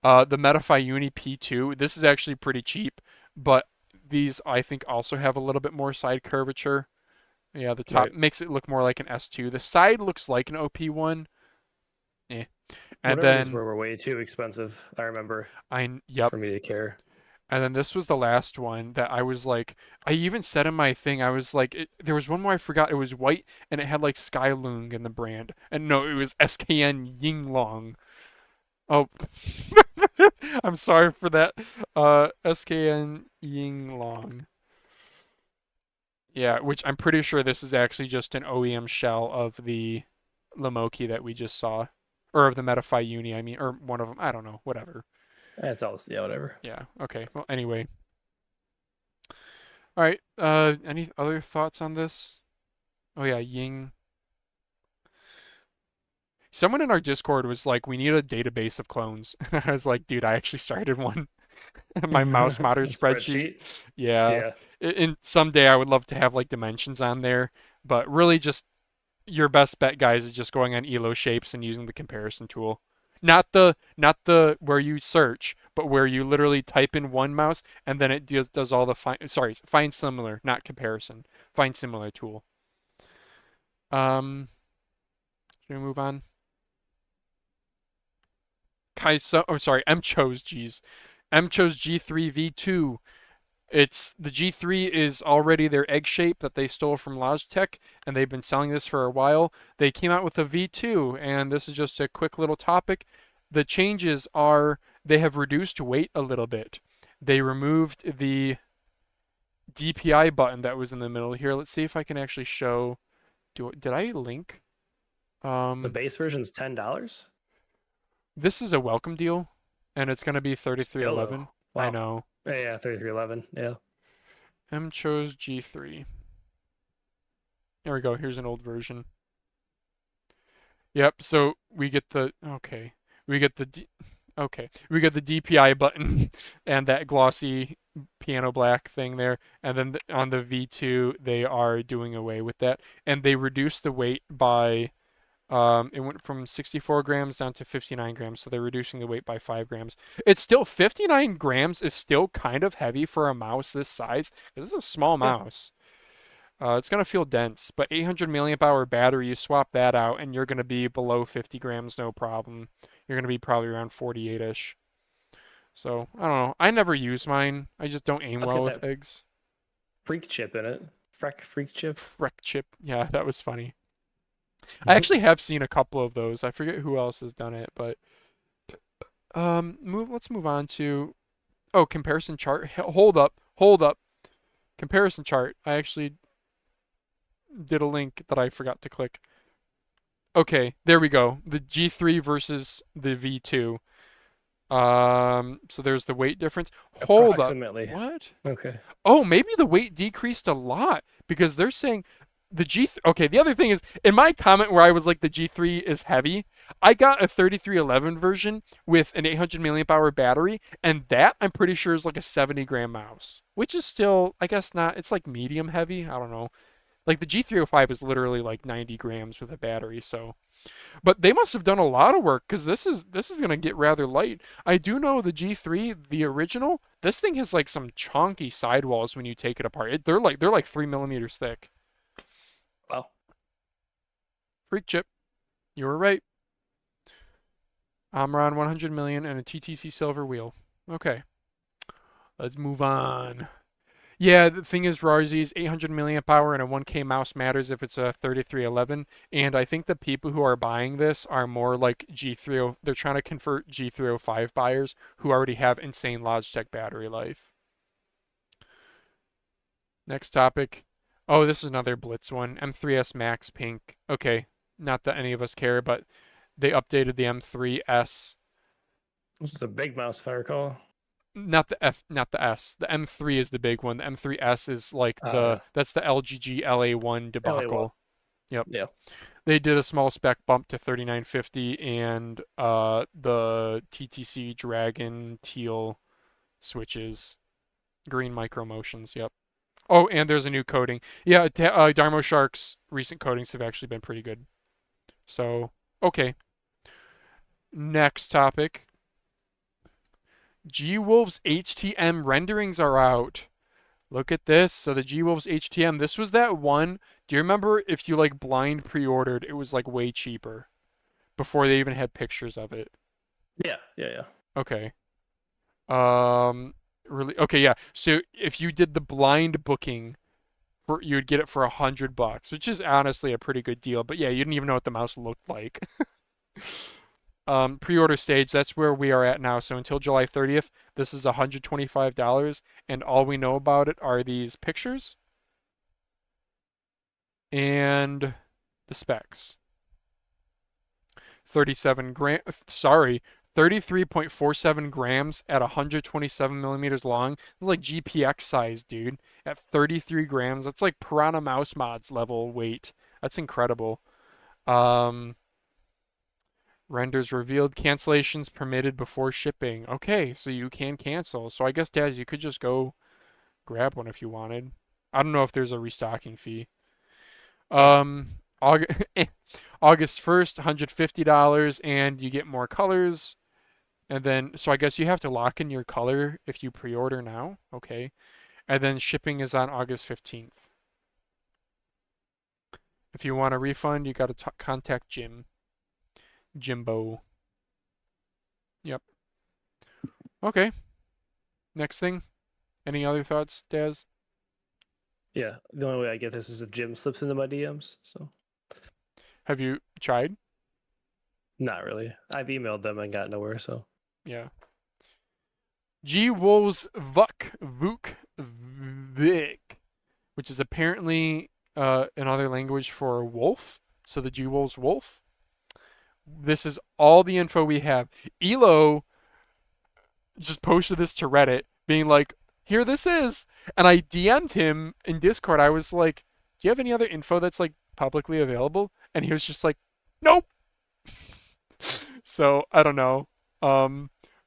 Speaker 1: The Metafy Uni P2. This is actually pretty cheap, but these I think also have a little bit more side curvature. Yeah, the top makes it look more like an S2. The side looks like an OP1. Eh. And
Speaker 2: Whatever
Speaker 1: then
Speaker 2: these were way too expensive, I remember.
Speaker 1: Yep.
Speaker 2: For me to care.
Speaker 1: And then this was the last one that I was like, I even said in my thing, I was like, there was one more I forgot. It was white and it had like Skylung in the brand. And no, it was SKN Yinglong. Oh, I'm sorry for that. SKN Yinglong. Yeah, which I'm pretty sure this is actually just an OEM shell of the Lamoki that we just saw. Or of the Metafy Uni, I mean, or one of them. I don't know, whatever.
Speaker 2: That's all. Yeah, whatever.
Speaker 1: Yeah. Okay. Well, anyway. All right. Any other thoughts on this? Oh yeah, Ying. Someone in our Discord was like, "We need a database of clones." I was like, "Dude, I actually started one." My mouse modder spreadsheet. Yeah. And someday I would love to have like dimensions on there, but really just your best bet, guys, is just going on Elo shapes and using the comparison tool. Not the where you search, but where you literally type in one mouse and then it does all the find similar, not comparison. Find similar tool. Should we move on? MCHOSE, geez. MCHOSE G3 V2. The G3 is already their egg shape that they stole from Logitech, and they've been selling this for a while. They came out with a V2, and this is just a quick little topic. The changes are they have reduced weight a little bit. They removed the DPI button that was in the middle here. Let's see if I can actually show. Did I link?
Speaker 2: The base version's $10.
Speaker 1: This is a welcome deal. and it's going to be
Speaker 2: Still
Speaker 1: 3311.
Speaker 2: though.
Speaker 1: I
Speaker 2: Wow.
Speaker 1: know.
Speaker 2: Yeah, 3311. Yeah.
Speaker 1: MCHOSE G3. There we go. Here's an old version. Yep. So we get the okay. We get the We get the DPI button and that glossy piano black thing there, and then on the V2 they are doing away with that, and they reduced the weight by it went from 64 grams down to 59 grams, so they're reducing the weight by 5 grams. It's still 59 grams is still kind of heavy for a mouse this size. This is a small
Speaker 2: Yeah.
Speaker 1: mouse. It's gonna feel dense, but 800 milliamp hour battery, you swap that out, and you're gonna be below 50 grams, no problem. You're gonna be probably around 48-ish. So I don't know. I never use mine. I just don't aim
Speaker 2: Let's
Speaker 1: well
Speaker 2: get
Speaker 1: with
Speaker 2: that
Speaker 1: eggs.
Speaker 2: freak chip in it. Freak chip.
Speaker 1: Freck chip. Yeah, that was funny. I actually have seen a couple of those. I forget who else has done it, but let's move on to comparison chart. Hold up. Comparison chart. I actually did a link that I forgot to click. Okay, there we go. The G3 versus the V2. So there's the weight difference. Hold up.
Speaker 2: Approximately.
Speaker 1: What?
Speaker 2: Okay.
Speaker 1: Oh, maybe the weight decreased a lot because they're saying the Okay, the other thing is in my comment where I was like the G3 is heavy, I got a 3311 version with an 800 milliamp hour battery, and that I'm pretty sure is like a 70 gram mouse, which is still, I guess not, it's like medium heavy. I don't know. Like the G305 is literally like 90 grams with a battery, so. But they must have done a lot of work because this is gonna get rather light. I do know the G3, the original, this thing has like some chunky sidewalls when you take it apart. They're like 3 millimeters thick.
Speaker 2: Wow.
Speaker 1: Freak chip, you were right. Omron 100 million and a TTC silver wheel. Okay, let's move on. Yeah, the thing is, Rarzy's 800 milliamp hour and a 1K mouse matters if it's a 3311. And I think the people who are buying this are more like G30. They're trying to convert G305 buyers who already have insane Logitech battery life. Next topic. Oh, this is another Blitz one. M3s MAX pink. Okay, not that any of us care, but they updated the M3s.
Speaker 2: This is a big mouse, if I recall.
Speaker 1: Not the S. The M3 is the big one. The M3S is like that's the LGG LA1 debacle. Yep.
Speaker 2: Yeah.
Speaker 1: They did a small spec bump to 3950 and the TTC Dragon teal switches, green micro motions. Yep. Oh, and there's a new coating. Yeah, Darmoshark's recent coatings have actually been pretty good. So, okay. Next topic. G-Wolves HTM renderings are out. Look at this. So the G-Wolves HTM, this was that one. Do you remember if you like blind pre-ordered, it was like way cheaper before they even had pictures of it?
Speaker 2: Yeah.
Speaker 1: Okay. Really? Okay, yeah. So if you did the blind booking you would get it for $100, which is honestly a pretty good deal. But yeah, you didn't even know what the mouse looked like. Pre-order stage, that's where we are at now. So until July 30th, this is $125, and all we know about it are these pictures and the specs. 33.47 grams at 127 millimeters long. This is like GPX size, dude. At 33 grams, that's like Piranha Mouse Mods level weight. That's incredible. Renders revealed, cancellations permitted before shipping. Okay, so you can cancel. So I guess, Daz, you could just go grab one if you wanted. I don't know if there's a restocking fee. August 1st, $150, and you get more colors. And then, so I guess you have to lock in your color if you pre-order now. Okay. And then shipping is on August 15th. If you want a refund, you got to contact Jimbo. Yep. Okay. Next thing. Any other thoughts, Daz?
Speaker 2: Yeah. The only way I get this is if Jim slips into my DMs. So.
Speaker 1: Have you tried?
Speaker 2: Not really. I've emailed them and got nowhere. So.
Speaker 1: Yeah. G-Wolves Vuk Vik, which is apparently another language for wolf. So the G-Wolves wolf. This is all the info we have. Elo just posted this to Reddit, being like, "Here this is," and I DM'd him in Discord. I was like, "Do you have any other info that's like publicly available?" And he was just like, "Nope." So I don't know.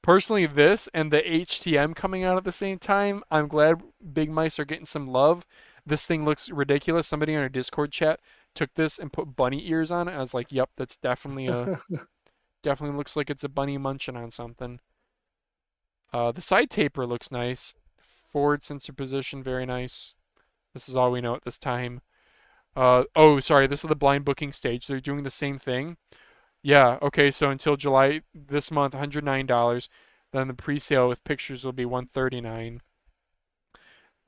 Speaker 1: Personally, this and the HTM coming out at the same time, I'm glad Big Mice are getting some love. This thing looks ridiculous. Somebody in our Discord chat took this and put bunny ears on it. And I was like, "Yep, that's definitely definitely looks like it's a bunny munching on something." The side taper looks nice. Forward sensor position, very nice. This is all we know at this time. Oh, sorry, this is the blind booking stage. They're doing the same thing. Yeah, okay, so until July this month, $109. Then the pre-sale with pictures will be $139.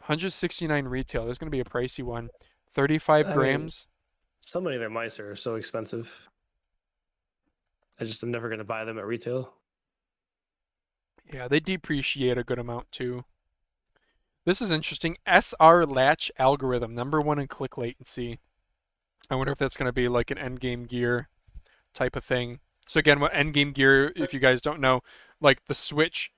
Speaker 1: $169 retail. There's going to be a pricey one. 35
Speaker 2: I mean,
Speaker 1: grams.
Speaker 2: so many of their mice are so expensive. I just am never going to buy them at retail.
Speaker 1: Yeah, they depreciate a good amount too. This is interesting. SR latch algorithm, #1 in click latency. I wonder if that's going to be like an endgame gear type of thing. So again, what endgame gear, if you guys don't know, like the switch,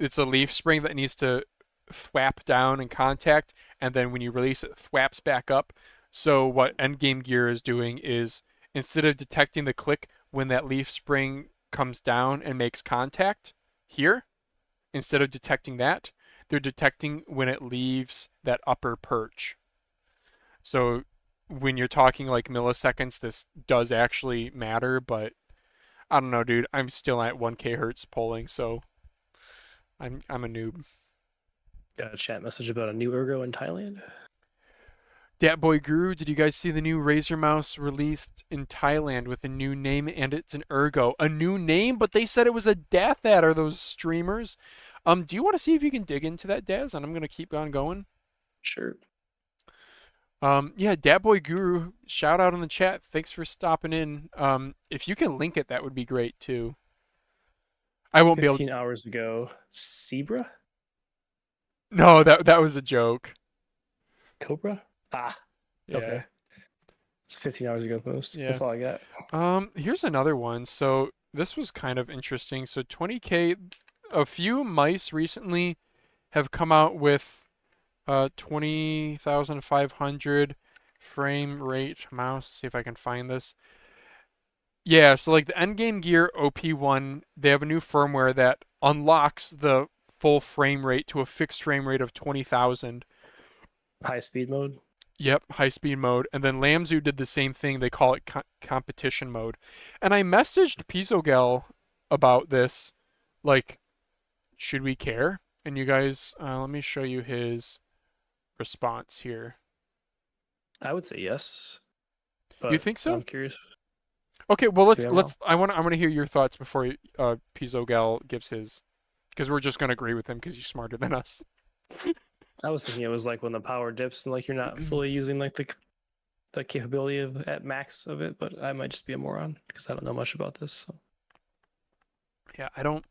Speaker 1: it's a leaf spring that needs to thwap down in contact, and then when you release it, thwaps back up. So what endgame gear is doing is, instead of detecting the click when that leaf spring comes down and makes contact here, instead of detecting that, they're detecting when it leaves that upper perch. So when you're talking like milliseconds, this does actually matter, but I don't know, dude. I'm still at 1K hertz polling, so I'm a noob.
Speaker 2: Got a chat message about a new ergo in Thailand.
Speaker 1: Dat Boy Guru, did you guys see the new Razer mouse released in Thailand with a new name, and it's an ergo? A new name, but they said it was a Deathadder, those streamers. Do you want to see if you can dig into that, Daz? And I'm gonna keep on going.
Speaker 2: Sure.
Speaker 1: Yeah, Dat Boy Guru, shout out in the chat. Thanks for stopping in. If you can link it, that would be great too. I won't be able.
Speaker 2: 15 hours ago, Zebra?
Speaker 1: No, that was a joke.
Speaker 2: Cobra? Ah,
Speaker 1: Yeah.
Speaker 2: okay. It's a 15 hours ago post.
Speaker 1: Yeah.
Speaker 2: That's all I got.
Speaker 1: Here's another one. So this was kind of interesting. So 20K, a few mice recently have come out with 20,500 frame rate mouse. See if I can find this. Yeah, so like the Endgame Gear OP1, they have a new firmware that unlocks the full frame rate to a fixed frame rate of 20,000.
Speaker 2: High speed mode.
Speaker 1: Yep, high speed mode. And then Lamzu did the same thing. They call it competition mode. And I messaged Pzogel about this. Like, should we care? And you guys, let me show you his response here.
Speaker 2: I would say yes.
Speaker 1: You think so?
Speaker 2: I'm curious.
Speaker 1: Okay, well
Speaker 2: Yeah, well.
Speaker 1: I want to hear your thoughts before Pzogel gives his, because we're just gonna agree with him because he's smarter than us.
Speaker 2: I was thinking it was like when the power dips and like you're not fully using like the capability of at max of it, but I might just be a moron because I don't know much about this. So.
Speaker 1: Yeah, I don't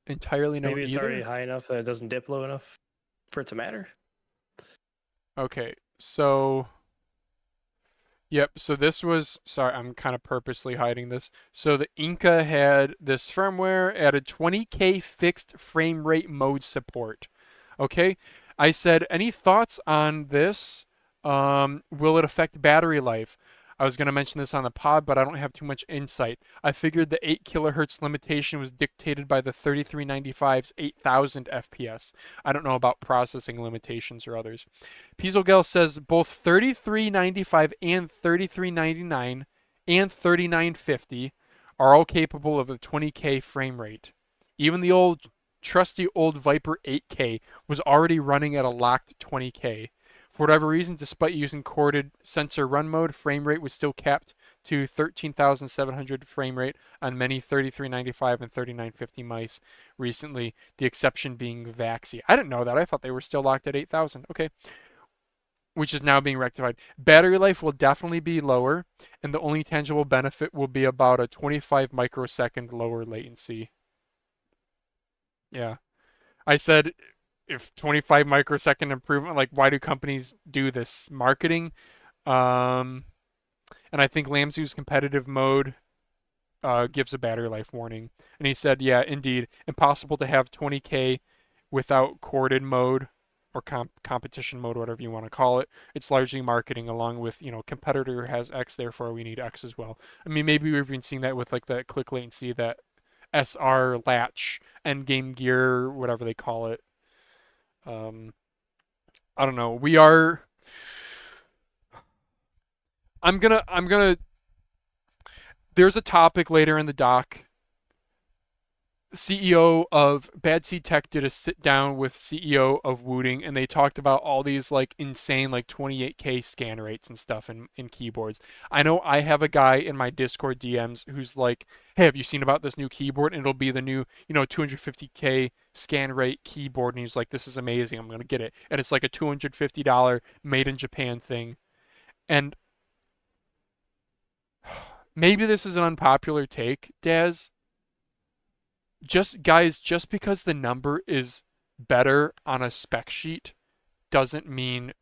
Speaker 1: entirely know
Speaker 2: Maybe it's
Speaker 1: either.
Speaker 2: already high enough that it doesn't dip low enough for it to matter.
Speaker 1: Okay, so yep, so this was, sorry, I'm kind of purposely hiding this. So the Inca had this firmware, added 20K fixed frame rate mode support. Okay, I said, any thoughts on this? Will it affect battery life? I was going to mention this on the pod, but I don't have too much insight. I figured the 8 kilohertz limitation was dictated by the 3395's 8000 FPS. I don't know about processing limitations or others. Pzogel says both 3395 and 3399 and 3950 are all capable of a 20K frame rate. Even the trusty old Viper 8K was already running at a locked 20K. For whatever reason, despite using corded sensor run mode, frame rate was still capped to 13,700 frame rate on many 3395 and 3950 mice recently, the exception being Vaxi. I didn't know that. I thought they were still locked at 8,000. Okay. Which is now being rectified. Battery life will definitely be lower, and the only tangible benefit will be about a 25 microsecond lower latency. Yeah. I said, if 25 microsecond improvement, like why do companies do this? Marketing. And I think Lamzu's competitive mode gives a battery life warning. And he said, yeah, indeed, impossible to have 20K without corded mode or competition mode, whatever you want to call it. It's largely marketing along with, competitor has X, therefore we need X as well. I mean, maybe we've even seen that with like the click latency, that SR latch, endgame gear, whatever they call it. I don't know. I'm gonna there's a topic later in the doc. CEO of Bad Seed Tech did a sit down with CEO of Wooting, and they talked about all these like insane like 28K scan rates and stuff in keyboards. I know I have a guy in my Discord DMs who's like, "Hey, have you seen about this new keyboard?" And it'll be the new, 250K scan rate keyboard, and he's like, "This is amazing. I'm gonna get it." And it's like a $250 made in Japan thing. And maybe this is an unpopular take, Daz. Just because the number is better on a spec sheet doesn't mean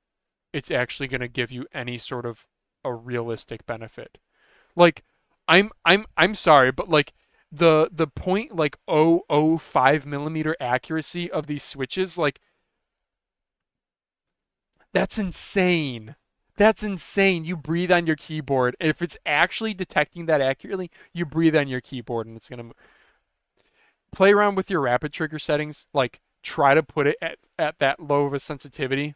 Speaker 1: it's actually going to give you any sort of a realistic benefit. Like, I'm sorry, but like the point like 0.005 millimeter accuracy of these switches, like, that's insane. That's insane. You breathe on your keyboard. If it's actually detecting that accurately, you breathe on your keyboard and it's gonna play around with your rapid trigger settings. Like, try to put it at that low of a sensitivity.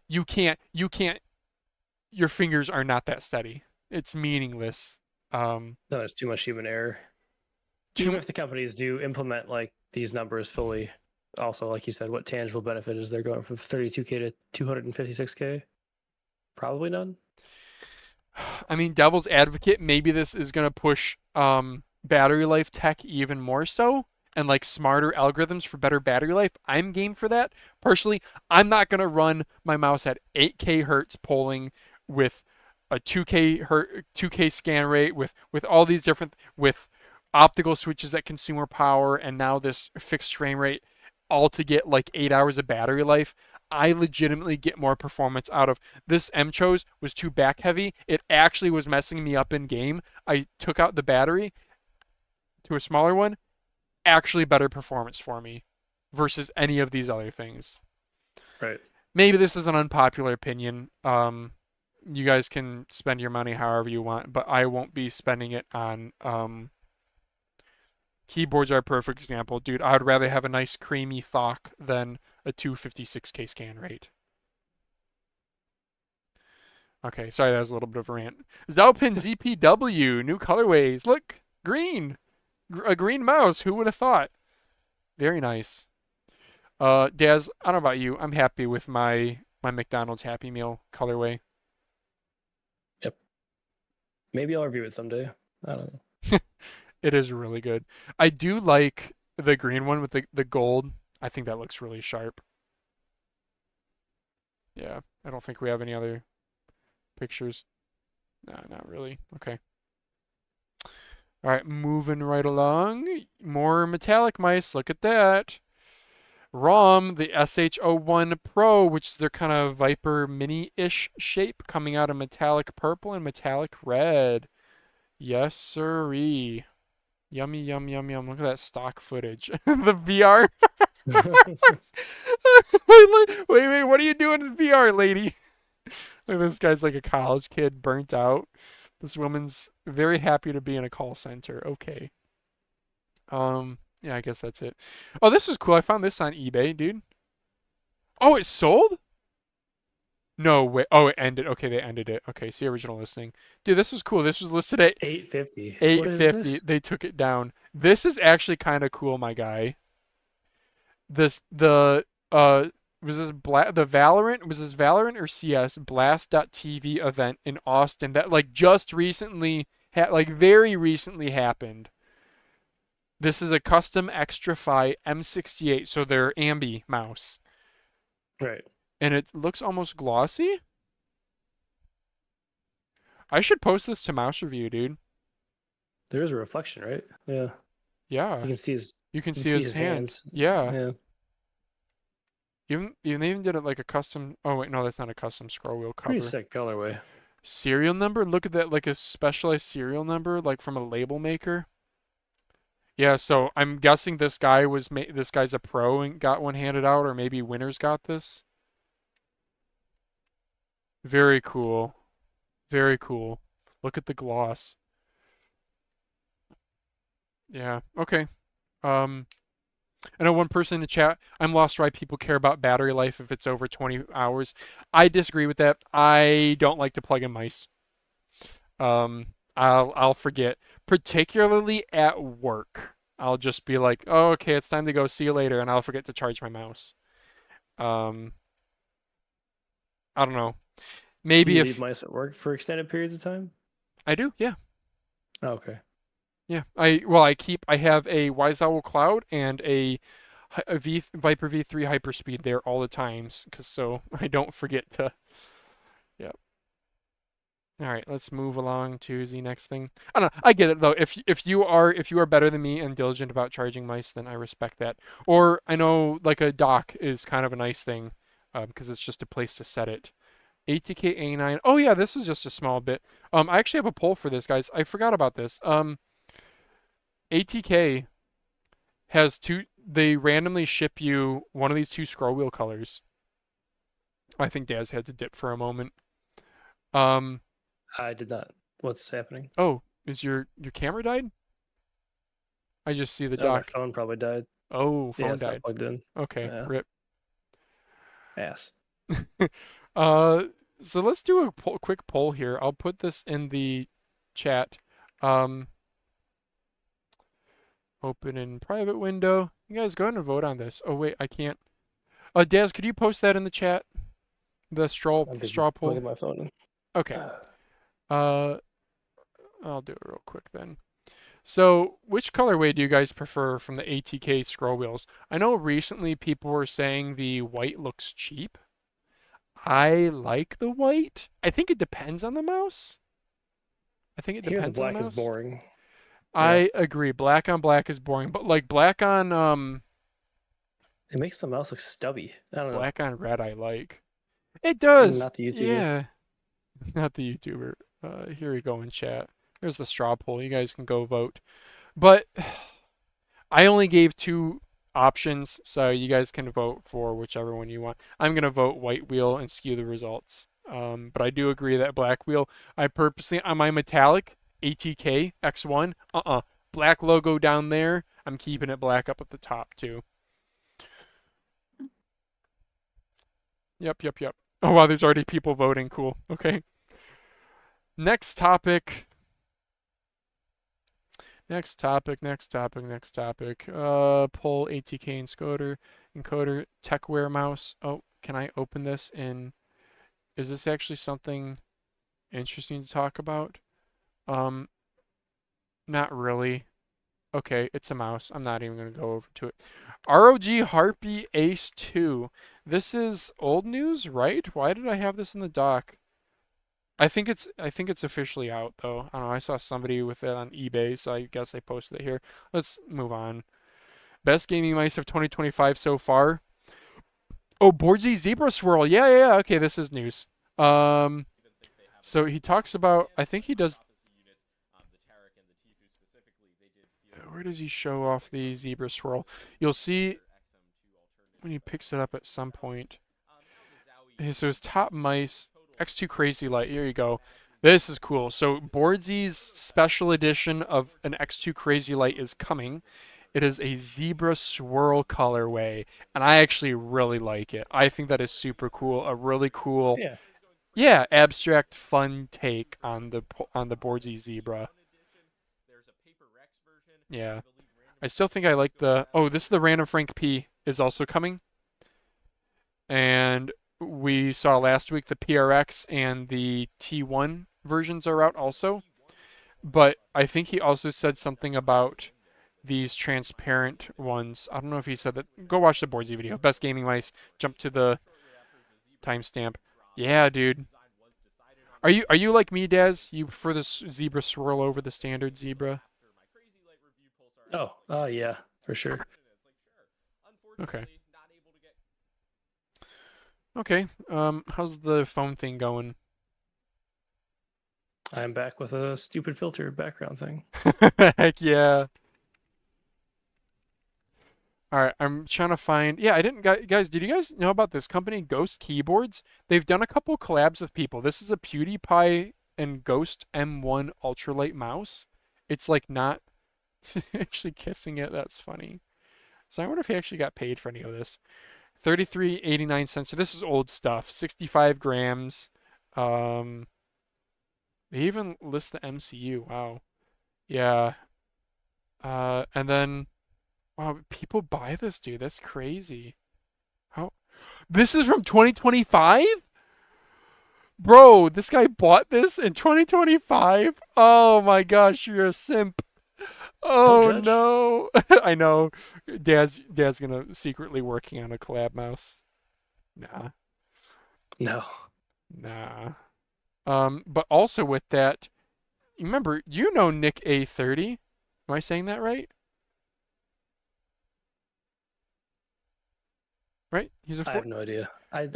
Speaker 1: You can't. Your fingers are not that steady. It's meaningless.
Speaker 2: No, there's too much human error. Even if the companies do implement like these numbers fully, also like you said, what tangible benefit is there going from 32K to 256K? Probably none.
Speaker 1: I mean, devil's advocate, maybe this is going to push battery life tech even more so, and like smarter algorithms for better battery life. I'm game for that. Personally, I'm not going to run my mouse at 8K hertz polling with a 2K scan rate with all these different, with optical switches that consume more power, and now this fixed frame rate, all to get like 8 hours of battery life. I legitimately get more performance out of this. MCHOSE was too back heavy. It actually was messing me up in game. I took out the battery to a smaller one. Actually better performance for me versus any of these other things.
Speaker 2: Right.
Speaker 1: Maybe this is an unpopular opinion. You guys can spend your money however you want, but I won't be spending it on keyboards. Are a perfect example. Dude, I would rather have a nice creamy thock than a 256K scan rate. Okay, sorry, that was a little bit of a rant. Zaopin ZPW, new colorways. Look, green. A green mouse. Who would have thought? Very nice. Daz, I don't know about you. I'm happy with my McDonald's Happy Meal colorway.
Speaker 2: Yep. Maybe I'll review it someday. I don't know.
Speaker 1: It is really good. I do like the green one with the gold. I think that looks really sharp. Yeah, I don't think we have any other pictures. No, not really. Okay. All right, moving right along. More metallic mice. Look at that. RAWM, the SH01 Pro, which is their kind of Viper mini-ish shape, coming out of metallic purple and metallic red. Yes, sirree. Yummy, yum, yum, yum. Look at that stock footage. The VR. Wait, what are you doing in VR, lady? Look, this guy's like a college kid, burnt out. This woman's very happy to be in a call center. Okay. Yeah, I guess that's it. Oh, this is cool. I found this on eBay, dude. Oh, it sold? No way. Oh, it ended. Okay, they ended it. Okay, see original listing. Dude, this was cool. This was listed at
Speaker 2: 850.
Speaker 1: 850. They took it down. This is actually kind of cool, my guy. Was this the Valorant or CS Blast.tv event in Austin that like just recently very recently happened. This is a custom Xtrify M68, so their ambi mouse.
Speaker 2: Right.
Speaker 1: And it looks almost glossy. I should post this to Mouse Review, dude.
Speaker 2: There is a reflection, right? Yeah.
Speaker 1: Yeah.
Speaker 2: You can see his
Speaker 1: his hands. Yeah.
Speaker 2: Yeah.
Speaker 1: Even they even did it like a custom. Oh wait, no, that's not a custom scroll wheel cover.
Speaker 2: Pretty sick colorway.
Speaker 1: Serial number? Look at that, like a specialized serial number, like from a label maker. Yeah, so I'm guessing this guy's a pro and got one handed out, or maybe Winners got this. Very cool. Very cool. Look at the gloss. Yeah. Okay. Um, I know one person in the chat, I'm lost why people care about battery life if it's over 20 hours. I disagree with that. I don't like to plug in mice. I'll forget, particularly at work. I'll just be like, "Oh, okay, it's time to go. See you later," and I'll forget to charge my mouse. Um, I don't know. Maybe
Speaker 2: You leave
Speaker 1: if
Speaker 2: mice at work for extended periods of time?
Speaker 1: I do, yeah.
Speaker 2: Oh, okay.
Speaker 1: Yeah. I have a Wise Owl Cloud and a Viper V3 Hyperspeed there all the times, cause so I don't forget to. Yeah. All right, let's move along to the next thing. I don't know. I get it though. If you are better than me and diligent about charging mice, then I respect that. Or I know like a dock is kind of a nice thing, because it's just a place to set it. ATK A9. Oh yeah, this is just a small bit. I actually have a poll for this, guys. I forgot about this. ATK has two. They randomly ship you one of these two scroll wheel colors. I think Daz had to dip for a moment.
Speaker 2: I did not. What's happening?
Speaker 1: Oh, is your camera died? I just see the
Speaker 2: Oh, my
Speaker 1: dock.
Speaker 2: phone probably died.
Speaker 1: Oh,
Speaker 2: Yeah,
Speaker 1: phone
Speaker 2: it's not
Speaker 1: died.
Speaker 2: plugged in.
Speaker 1: Okay,
Speaker 2: Yeah.
Speaker 1: rip. Uh, so let's do a quick poll here. I'll put this in the chat. Open in private window. You guys go ahead and vote on this. Oh wait, I can't. Daz, could you post that in the chat? The straw
Speaker 2: I'm busy
Speaker 1: straw poll.
Speaker 2: plugging my phone in.
Speaker 1: Okay. Uh, I'll do it real quick then. So, which colorway do you guys prefer from the ATK scroll wheels? I know recently people were saying the white looks cheap. I like the white. I think it depends on the mouse. I think it
Speaker 2: Here, the
Speaker 1: depends on
Speaker 2: black
Speaker 1: the
Speaker 2: is
Speaker 1: mouse.
Speaker 2: boring.
Speaker 1: I agree. Black on black is boring, but like black on
Speaker 2: It makes the mouse look stubby. I don't know.
Speaker 1: black on red I like. It does.
Speaker 2: Not the YouTuber.
Speaker 1: Yeah. Not the YouTuber. Here we go in chat. There's the straw poll. You guys can go vote. But I only gave two options, so you guys can vote for whichever one you want. I'm gonna vote white wheel and skew the results. But I do agree that black wheel, I purposely on my metallic ATK X1, black logo down there. I'm keeping it black up at the top too. Yep. Oh wow, there's already people voting. Cool. Okay. Next topic. Next topic. Pull ATK encoder, TechWare mouse. Oh, can I open this in? Is this actually something interesting to talk about? Not really. Okay, it's a mouse. I'm not even going to go over to it. ROG Harpy Ace 2. This is old news, right? Why did I have this in the dock? I think it's officially out though. I don't know. I saw somebody with it on eBay, so I guess I posted it here. Let's move on. Best gaming mice of 2025 so far. Oh, Boardzy Zebra Swirl. Yeah. Okay, this is news. So he talks about. I think he does. Where does he show off the Zebra Swirl? You'll see when he picks it up at some point. Okay, so his top mice. X2 Crazylight. Here you go. This is cool. So Boardzy's special edition of an X2 Crazylight is coming. It is a zebra swirl colorway, and I actually really like it. I think that is super cool. A really cool, yeah, abstract, fun take on the Boardzy zebra. Yeah, I still think I like the. Oh, this is the Random Frank P is also coming, and we saw last week the PRX and the T1 versions are out also. But I think he also said something about these transparent ones. I don't know if he said that. Go watch the Boardzy video. Best gaming mice. Jump to the timestamp. Yeah, dude. Are you like me, Daz? You prefer the zebra swirl over the standard zebra?
Speaker 2: Oh, yeah, for sure.
Speaker 1: Okay. Okay. How's the phone thing going?
Speaker 2: I'm back with a stupid filter background thing.
Speaker 1: Heck yeah. All right, I'm trying to find. Yeah, I didn't. Guys, did you guys know about this company, Ghost Keyboards? They've done a couple collabs with people. This is a PewDiePie and Ghost M1 ultralight mouse. It's like not actually kissing it. That's funny. So I wonder if he actually got paid for any of this. 33.89 cents. So this is old stuff. 65 grams. Um, they even list the MCU. Wow. Yeah. And then. Wow, people buy this, dude. That's crazy. How? This is from 2025? Bro, this guy bought this in 2025? Oh my gosh, you're a simp.
Speaker 2: Don't
Speaker 1: Oh
Speaker 2: judge.
Speaker 1: no. I know. Dad's gonna secretly working on a collab mouse. Nah.
Speaker 2: No.
Speaker 1: Nah. But also with that, remember, you know Nick A30. Am I saying that right? Right? He's a
Speaker 2: I have no idea. I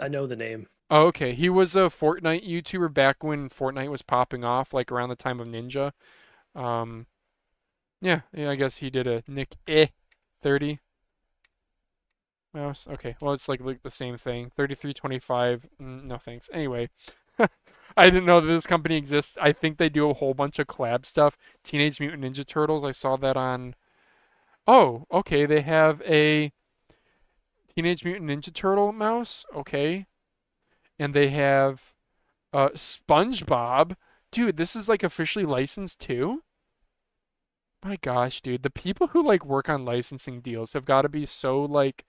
Speaker 2: know the name.
Speaker 1: Oh, okay. He was a Fortnite YouTuber back when Fortnite was popping off, like around the time of Ninja. Um, yeah, I guess he did a Nick 30 mouse. Okay, well it's like the same thing. 3325. No thanks. Anyway, I didn't know that this company exists. I think they do a whole bunch of collab stuff. Teenage Mutant Ninja Turtles. I saw that on. Oh, okay. They have a Teenage Mutant Ninja Turtle mouse. Okay, and they have SpongeBob. Dude, this is like officially licensed too? My gosh, dude. The people who like work on licensing deals have got to be so like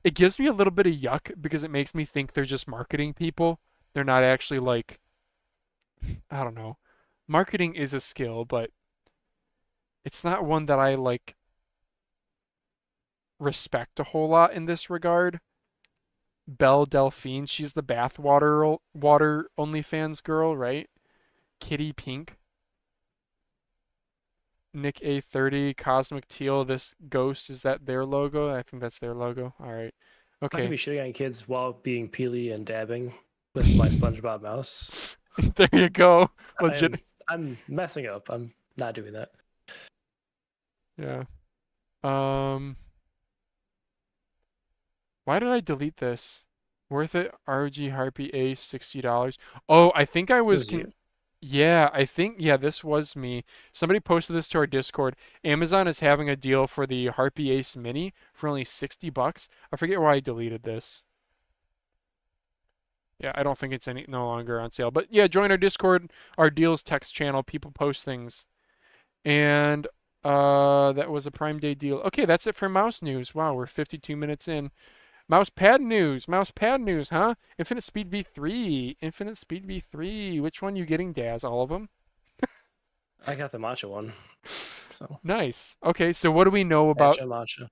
Speaker 1: it gives me a little bit of yuck because it makes me think they're just marketing people. They're not actually like I don't know. Marketing is a skill, but it's not one that I like respect a whole lot in this regard. Belle Delphine, she's the bathwater water OnlyFans girl, right? Kitty Pink. Nick A30, Cosmic Teal, this ghost, is that their logo? I think that's their logo. All right.
Speaker 2: I could
Speaker 1: Okay.
Speaker 2: be shitting on kids while being peely and dabbing with my SpongeBob mouse.
Speaker 1: There you go. Legit.
Speaker 2: I'm messing up. I'm not doing that.
Speaker 1: Yeah. Why did I delete this? Worth it. ROG Harpy A $60. Oh, I think I
Speaker 2: It
Speaker 1: was
Speaker 2: was you.
Speaker 1: Yeah, I think this was me. Somebody posted this to our Discord. Amazon is having a deal for the Harpy Ace Mini for only $60. I forget why I deleted this. Yeah, I don't think it's no longer on sale. But yeah, join our Discord, our deals text channel. People post things. And that was a Prime Day deal. Okay, that's it for mouse news. Wow, we're 52 minutes in. Mouse pad news, huh? Infinite Speed V3, Infinite Speed V3. Which one you getting, Daz? All of them?
Speaker 2: I got the matcha one. So
Speaker 1: Nice. Okay, so what do we know about
Speaker 2: matcha.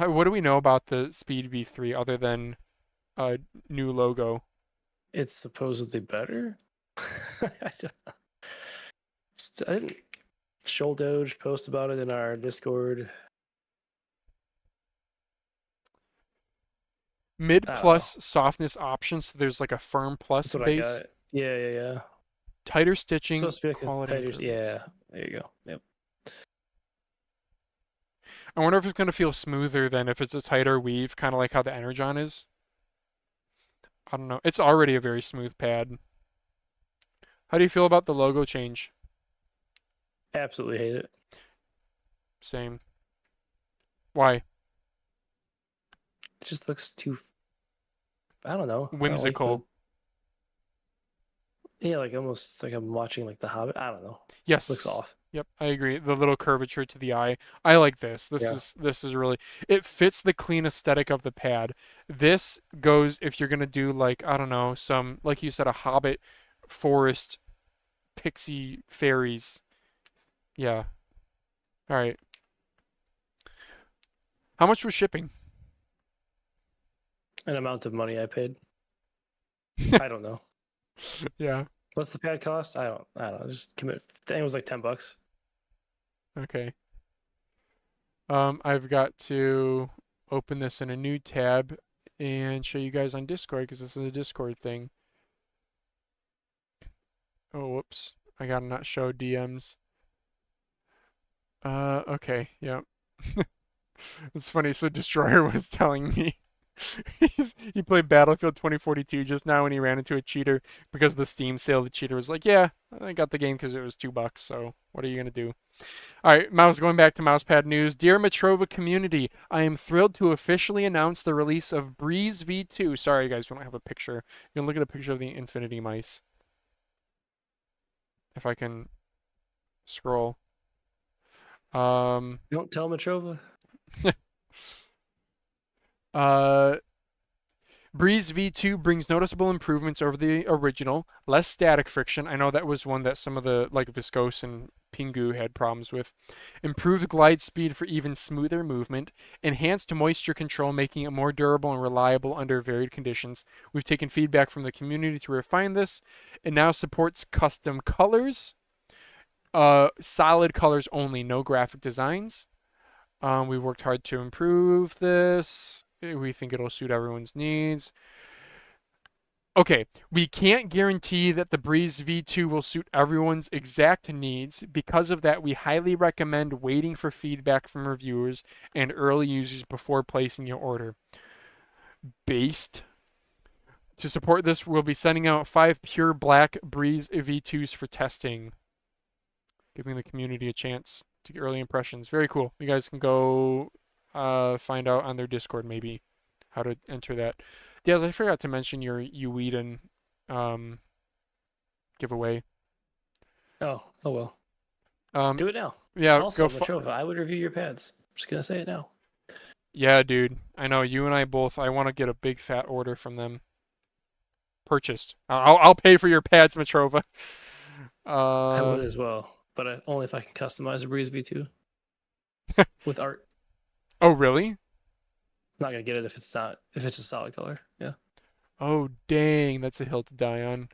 Speaker 1: what do we know about the Speed V3 other than a new logo?
Speaker 2: It's supposedly better. I didn't Shoal Doge post about it in our Discord.
Speaker 1: Mid plus softness options. So there's like a firm plus
Speaker 2: That's what
Speaker 1: base.
Speaker 2: I got. Yeah.
Speaker 1: Tighter
Speaker 2: It's
Speaker 1: stitching.
Speaker 2: supposed to be like
Speaker 1: Quality
Speaker 2: a tighter.
Speaker 1: improvements.
Speaker 2: Yeah, there you go. Yep.
Speaker 1: I wonder if it's going to feel smoother than if it's a tighter weave, kind of like how the Energon is. I don't know. It's already a very smooth pad. How do you feel about the logo change?
Speaker 2: Absolutely hate it.
Speaker 1: Same. Why?
Speaker 2: It just looks too. I don't know.
Speaker 1: Whimsical.
Speaker 2: Yeah, like almost like I'm watching like The Hobbit. I don't know.
Speaker 1: Yes.
Speaker 2: Looks off.
Speaker 1: Yep, I agree. The little curvature to the eye. I like this. This is really it fits the clean aesthetic of the pad. This goes if you're gonna do like, I don't know, some like you said, a Hobbit forest pixie fairies. Yeah. All right. How much was shipping?
Speaker 2: An amount of money I paid. I don't know.
Speaker 1: Yeah.
Speaker 2: What's the pad cost? I don't know. Just commit. I think it was like $10.
Speaker 1: Okay. I've got to open this in a new tab and show you guys on Discord because this is a Discord thing. Oh, whoops. I gotta not show DMs. Okay, yep. It's funny. So Destroyer was telling me he played Battlefield 2042 just now when he ran into a cheater because of the Steam sale. The cheater was like, "Yeah, I got the game because it was $2. So what are you gonna do?" All right, Mouse. Going back to Mousepad news, dear Matrova community, I am thrilled to officially announce the release of Breeze V2. Sorry, guys, we don't have a picture. You can look at a picture of the Infinity mice. If I can scroll.
Speaker 2: Don't tell Matrova.
Speaker 1: Breeze V2 brings noticeable improvements over the original, less static friction. I know that was one that some of the like Viscose and Pingu had problems with. Improved glide speed for even smoother movement. Enhanced moisture control, making it more durable and reliable under varied conditions. We've taken feedback from the community to refine this. It now supports custom colors. Solid colors only, no graphic designs. We worked hard to improve this. We think it'll suit everyone's needs. Okay, we can't guarantee that the Breeze V2 will suit everyone's exact needs. Because of that, we highly recommend waiting for feedback from reviewers and early users before placing your order. To support this, we'll be sending out 5 pure black Breeze V2s for testing, giving the community a chance to get early impressions. Very cool. You guys can go find out on their Discord maybe how to enter that. Daz, I forgot to mention your Ueden giveaway.
Speaker 2: Oh well. Do it now.
Speaker 1: Yeah,
Speaker 2: Also, Matrova, I would review your pads. I'm just gonna say it now.
Speaker 1: Yeah, dude. I know you and I both. I want to get a big fat order from them. Purchased. I'll pay for your pads, Matrova.
Speaker 2: I would as well, but only if I can customize a Breeze V2 with art.
Speaker 1: Oh, really?
Speaker 2: I'm not gonna get it if it's a solid color. Yeah.
Speaker 1: Oh, dang, that's a hill to die on.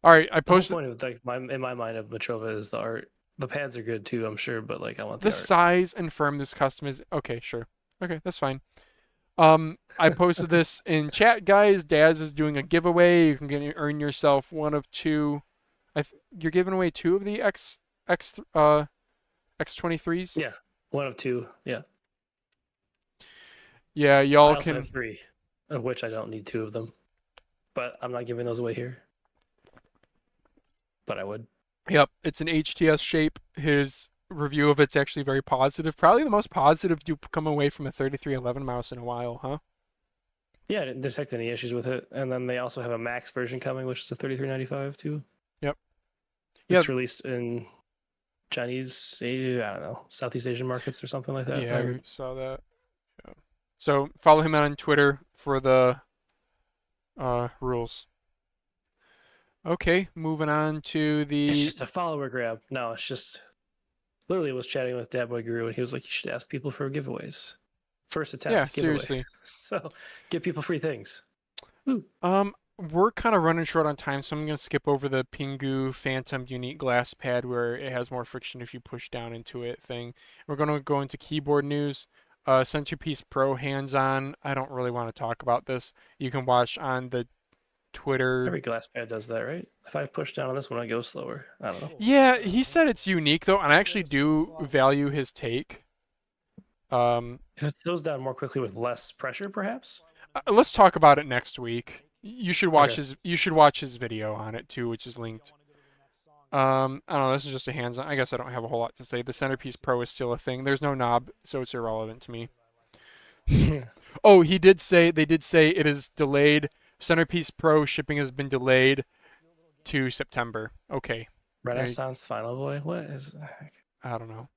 Speaker 1: All right, I posted.
Speaker 2: The whole point of in my mind of Matrova is the art. The pads are good too, I'm sure, but like I want the
Speaker 1: The
Speaker 2: art.
Speaker 1: size and firmness custom is okay. Sure. Okay, that's fine. I posted this in chat, guys. Daz is doing a giveaway. You can earn yourself one of two. You're giving away 2 of the X23s.
Speaker 2: Yeah, one of 2. Yeah.
Speaker 1: Yeah,
Speaker 2: I
Speaker 1: y'all
Speaker 2: also
Speaker 1: can.
Speaker 2: have 3, of which I don't need 2 of them, but I'm not giving those away here. But I would.
Speaker 1: Yep, it's an HTS shape. His review of it's actually very positive. Probably the most positive you've come away from a 3311 mouse in a while, huh?
Speaker 2: Yeah, I didn't detect any issues with it. And then they also have a Max version coming, which is a 3395 too.
Speaker 1: Yep.
Speaker 2: It's released in Chinese, I don't know, Southeast Asian markets or something like that.
Speaker 1: Yeah, I saw that. Yeah. So follow him on Twitter for the rules. Okay, moving on to the.
Speaker 2: It's just a follower grab. No, it's just literally was chatting with Dadboy Guru and he was like, you should ask people for giveaways. First attempt.
Speaker 1: Yeah,
Speaker 2: giveaway.
Speaker 1: seriously.
Speaker 2: So give people free things. Woo.
Speaker 1: We're kind of running short on time, so I'm going to skip over the Pingu Phantom Unique Glass Pad where it has more friction if you push down into it thing. We're going to go into keyboard news. Centerpiece Pro hands-on. I don't really want to talk about this. You can watch on the Twitter.
Speaker 2: Every glass pad does that, right? If I push down on this one, it goes slower. I don't know.
Speaker 1: Yeah, he said it's unique though, and I actually do value his take.
Speaker 2: If it slows down more quickly with less pressure, perhaps.
Speaker 1: Let's talk about it next week. You should watch
Speaker 2: Okay.
Speaker 1: his video on it too, which is linked. I don't know. This is just a hands-on. I guess I don't have a whole lot to say. The Centerpiece Pro is still a thing. There's no knob, so it's irrelevant to me. Oh, they did say it is delayed. Centerpiece Pro shipping has been delayed to September. Okay.
Speaker 2: Renaissance Final Boy? What is that?
Speaker 1: I don't know.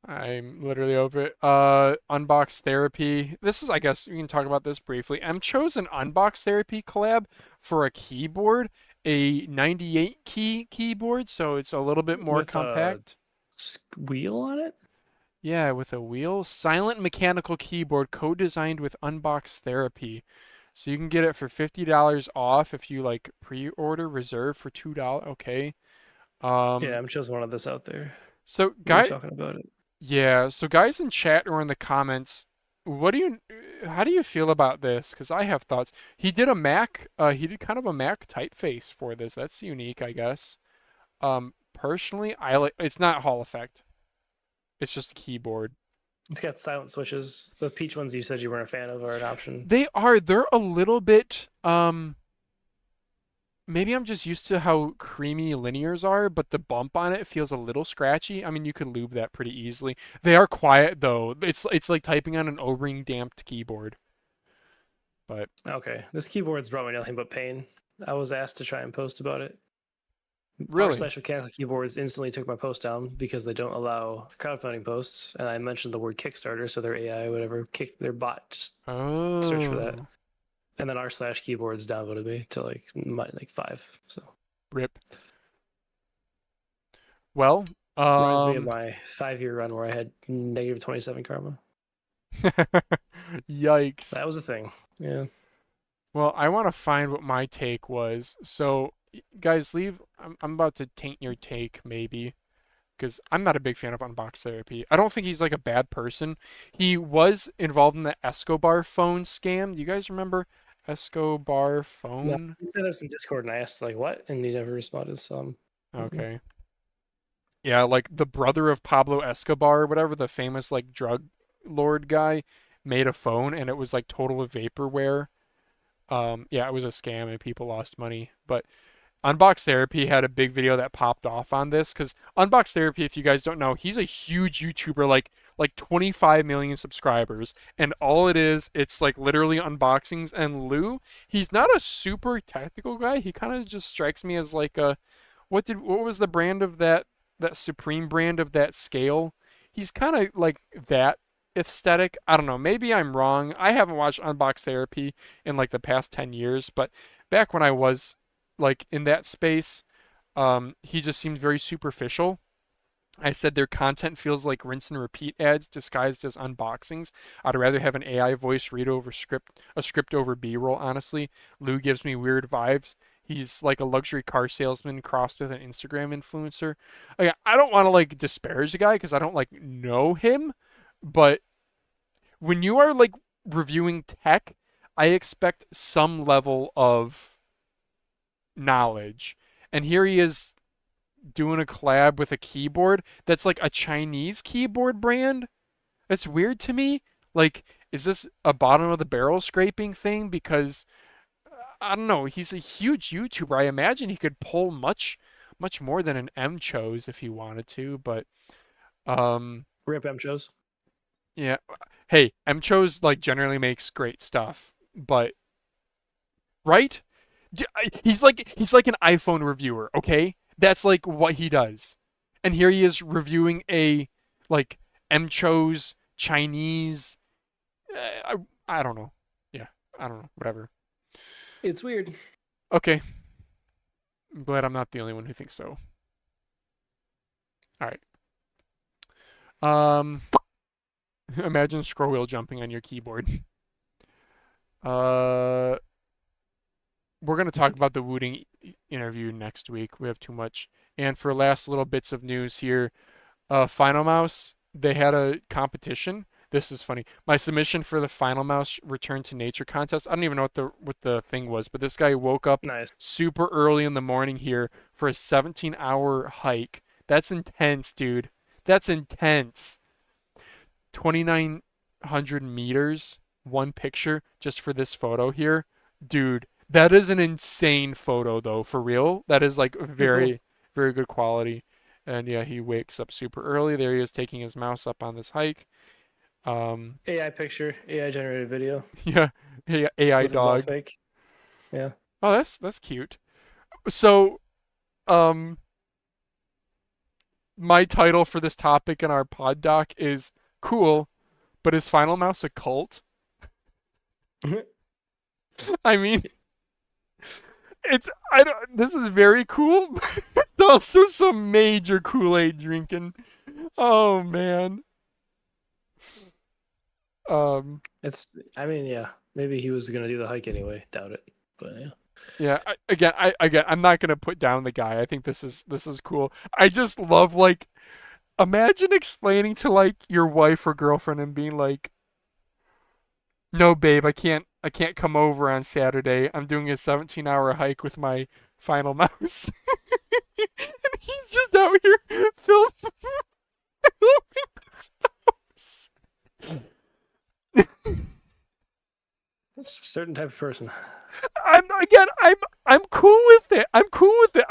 Speaker 1: I'm literally over it. Unbox Therapy. This is, I guess, we can talk about this briefly. MCHOSE an Unbox Therapy collab for a keyboard, a 98 key keyboard, so it's a little bit more
Speaker 2: With a
Speaker 1: compact.
Speaker 2: Wheel on it?
Speaker 1: Yeah, with a wheel. Silent mechanical keyboard co-designed with Unbox Therapy. So you can get it for $50 off if you like pre-order reserve for $2. Okay.
Speaker 2: Yeah, I'm just one of this out there.
Speaker 1: So
Speaker 2: Guys
Speaker 1: guys,
Speaker 2: talking about it.
Speaker 1: yeah, so guys in chat or in the comments, what do you how do you feel about this? Because I have thoughts. He did a Mac. He did kind of a Mac typeface for this. That's unique, I guess. Personally, I like. It's not Hall effect. It's just a keyboard.
Speaker 2: It's got silent switches. The peach ones you said you weren't a fan of are an option.
Speaker 1: They are. They're a little bit. Maybe I'm just used to how creamy linears are, but the bump on it feels a little scratchy. I mean, you could lube that pretty easily. They are quiet though. It's like typing on an O-ring damped keyboard. But
Speaker 2: Okay, this keyboard's brought me nothing but pain. I was asked to try and post about it.
Speaker 1: really,
Speaker 2: r/mechanical keyboards instantly took my post down because they don't allow crowdfunding posts, and I mentioned the word Kickstarter, so their AI, whatever, their bot just search for that.
Speaker 1: oh,
Speaker 2: And then r/keyboards downvoted me to like 5. So
Speaker 1: rip. Well,
Speaker 2: reminds me of my 5-year run where I had negative 27 karma.
Speaker 1: yikes.
Speaker 2: That was a thing. Yeah.
Speaker 1: Well, I want to find what my take was. So, guys, leave. I'm about to taint your take, maybe, because I'm not a big fan of Unbox Therapy. I don't think he's like a bad person. He was involved in the Escobar phone scam. Do you guys remember Escobar
Speaker 2: No,
Speaker 1: phone?
Speaker 2: he said this in Discord, and I asked like what, and he never responded. So
Speaker 1: Okay. Yeah, like the brother of Pablo Escobar, whatever, the famous like drug lord guy, made a phone and it was like total of vaporware. Yeah, it was a scam and people lost money. But Unbox Therapy had a big video that popped off on this because Unbox Therapy, if you guys don't know, he's a huge YouTuber, like 25 million subscribers, and all it is, it's like literally unboxings. And Lou, he's not a super technical guy. He kind of just strikes me as like a what was the brand of that Supreme brand of that scale? He's kind of like that aesthetic. I don't know. Maybe I'm wrong. I haven't watched Unbox Therapy in like the past 10 years, but back when I was like in that space, he just seemed very superficial. I said their content feels like rinse and repeat ads disguised as unboxings. I'd rather have an AI voice read over a script over B-roll, honestly. Lou gives me weird vibes. He's like a luxury car salesman crossed with an Instagram influencer. Like, I don't want to like disparage the guy because I don't like know him, but when you are like reviewing tech, I expect some level of knowledge. And here he is doing a collab with a keyboard that's like a Chinese keyboard brand. That's weird to me. Like, is this a bottom of the barrel scraping thing? Because I don't know. He's a huge YouTuber. I imagine he could pull much more than an MCHOSE if he wanted to. But
Speaker 2: rip MCHOSE.
Speaker 1: yeah. Hey, MCHOSE like generally makes great stuff, but right? He's like an iPhone reviewer, okay? That's like what he does. And here he is reviewing a like MCHOSE Chinese I don't know. Yeah, I don't know, whatever.
Speaker 2: It's weird.
Speaker 1: Okay. I'm glad I'm not the only one who thinks so. All right. Imagine scroll wheel jumping on your keyboard. We're going to talk about the Wooting interview next week. We have too much. And for last little bits of news here, Finalmouse, they had a competition. This is funny. My submission for the Finalmouse Return to Nature contest, I don't even know what the thing was, but this guy woke up
Speaker 2: Nice.
Speaker 1: super early in the morning here for a 17-hour hike. That's intense, dude. That's intense. 2,900 meters, one picture just for this photo here. Dude, that is an insane photo though, for real. That is like very, very good quality. And yeah, he wakes up super early. There he is taking his mouse up on this hike.
Speaker 2: AI picture, AI generated video.
Speaker 1: Yeah, AI
Speaker 2: with it all
Speaker 1: dog.
Speaker 2: fake. Yeah.
Speaker 1: Oh, that's cute. So, my title for this topic in our pod doc is cool, but is Finalmouse a cult? I mean, this is very cool, but it's also some major Kool-Aid drinking. Oh man.
Speaker 2: I mean, yeah. Maybe he was gonna do the hike anyway. Doubt it. But yeah.
Speaker 1: Yeah, I'm not gonna put down the guy. I think this is cool. I just love imagine explaining to like your wife or girlfriend and being like, No, babe, I can't come over on Saturday. I'm doing a 17-hour hike with my final mouse. And he's just out here filming his mouse.
Speaker 2: It's a certain type of person.
Speaker 1: I'm cool with it. I'm cool with it.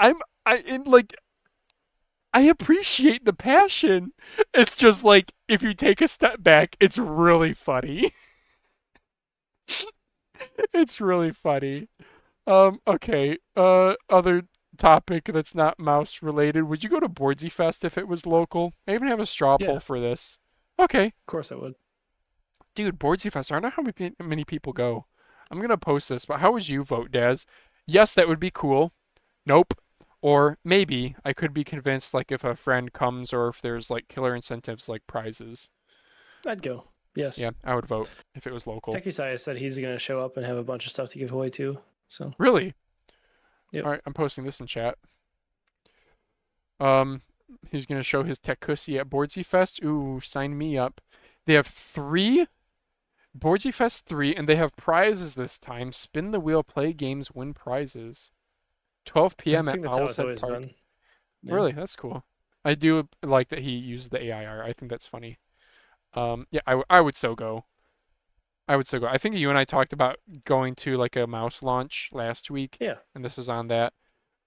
Speaker 1: I appreciate the passion. It's just like if you take a step back, it's really funny. It's really funny. Okay. Other topic that's not mouse related. Would you go to Boardzyfest if it was local? I even have a straw
Speaker 2: Yeah,
Speaker 1: poll
Speaker 2: of
Speaker 1: for this. Okay.
Speaker 2: course I would.
Speaker 1: Dude, Boardzyfest, I don't know how many people go. I'm gonna post this, but how would you vote, Daz? Yes, that would be cool. Nope. Or maybe I could be convinced like if a friend comes or if there's like killer incentives like prizes.
Speaker 2: I'd go. Yes.
Speaker 1: Yeah, I would vote if it was local.
Speaker 2: TechUSI said he's going to show up and have a bunch of stuff to give away too. So,
Speaker 1: Really?
Speaker 2: yep.
Speaker 1: All right, I'm posting this in chat. Um, he's gonna show his tech cussy at Boardzyfest. Ooh, sign me up. They have three Boardzyfest 3, and they have prizes this time. Spin the wheel, play games, win prizes. 12
Speaker 2: I
Speaker 1: p.m. at
Speaker 2: think that's how it's
Speaker 1: Owlshead
Speaker 2: always
Speaker 1: Park.
Speaker 2: been. Yeah.
Speaker 1: Really, that's cool. I do like that he used the AIR. I think that's funny. Yeah, I would so go. I would so go. I think you and I talked about going to like a mouse launch last week,
Speaker 2: Yeah.
Speaker 1: and this is on that.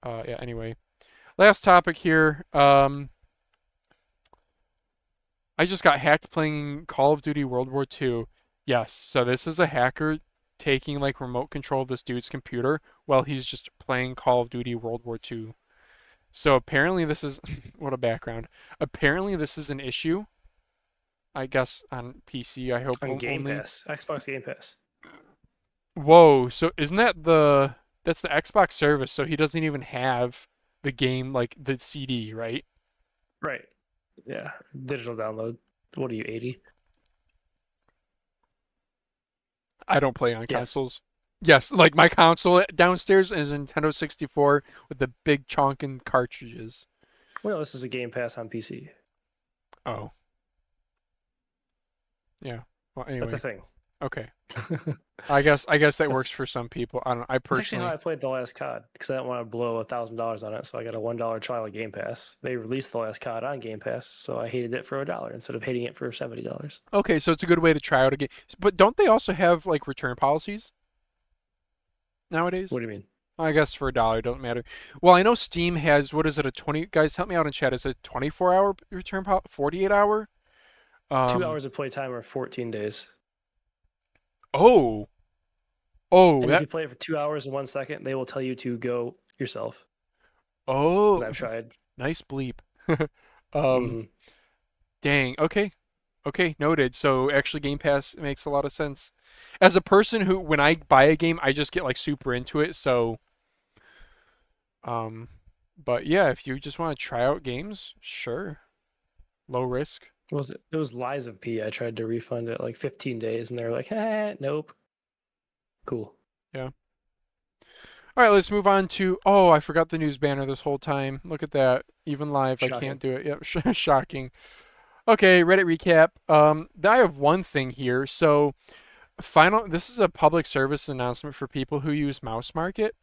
Speaker 1: Yeah, anyway. Last topic here. I just got hacked playing Call of Duty World War II. Yes, so this is a hacker taking like remote control of this dude's computer while he's just playing Call of Duty World War II. So apparently this is what a background. Apparently this is an issue. I guess on PC, I hope
Speaker 2: On Game
Speaker 1: only.
Speaker 2: Pass. Xbox Game Pass.
Speaker 1: Whoa, so isn't that that's the Xbox service, so he doesn't even have the game like the CD, right?
Speaker 2: Right. Yeah. Digital download. What are you, 80?
Speaker 1: I don't play on
Speaker 2: Yes.
Speaker 1: consoles. Yes, like my console downstairs is a Nintendo 64 with the big chonkin cartridges.
Speaker 2: Well, this is a Game Pass on PC.
Speaker 1: Oh. Yeah. Well,
Speaker 2: That's
Speaker 1: anyway.
Speaker 2: a thing.
Speaker 1: Okay. I guess that
Speaker 2: That's-
Speaker 1: works for some people. I don't know. I
Speaker 2: That's actually
Speaker 1: personally
Speaker 2: how I played the last COD because I didn't want to blow $1,000 on it, so I got a $1 trial of Game Pass. They released the last COD on Game Pass, so I hated it for $1 instead of hating it for $70.
Speaker 1: Okay, so it's a good way to try out a game. But don't they also have like return policies nowadays?
Speaker 2: What do you mean?
Speaker 1: I guess for $1 don't matter. Well, I know Steam has what is it, a 20 guys help me out in chat. Is it a 24-hour return policy? 48-hour?
Speaker 2: 2 hours of playtime or 14 days.
Speaker 1: Oh.
Speaker 2: And if
Speaker 1: That
Speaker 2: you play it for 2 hours and 1 second, they will tell you to go yourself.
Speaker 1: oh,
Speaker 2: 'Cause I've tried.
Speaker 1: nice bleep.
Speaker 2: Mhm.
Speaker 1: Dang. Okay. Okay, noted. So actually Game Pass makes a lot of sense. As a person who when I buy a game, I just get like super into it, so but yeah, if you just want to try out games, sure. Low risk.
Speaker 2: What was it? It was Lies of P. I tried to refund it like 15 days, and they were like, nope. Cool.
Speaker 1: All right, let's move on to. Oh, I forgot the news banner this whole time. Look at that. Even live, I
Speaker 2: Shocking.
Speaker 1: can't do it. Yep, shocking. Okay, Reddit recap. I have one thing here. So, this is a public service announcement for people who use Mouse Market.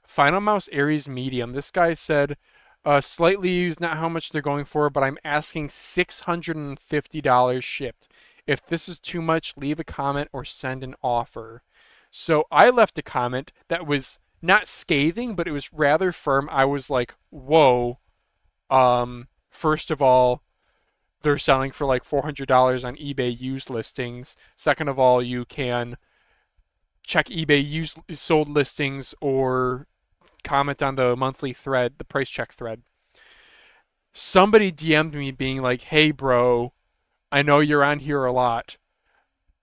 Speaker 1: Finalmouse Ares Medium. This guy said, slightly used, not how much they're going for, but I'm asking $650 shipped. If this is too much, leave a comment or send an offer. So I left a comment that was not scathing, but it was rather firm. I was like, whoa. First of all, they're selling for like $400 on eBay used listings. Second of all, you can check eBay used sold listings or comment on the monthly thread, the price check thread. Somebody DM'd me being like, hey bro, I know you're on here a lot.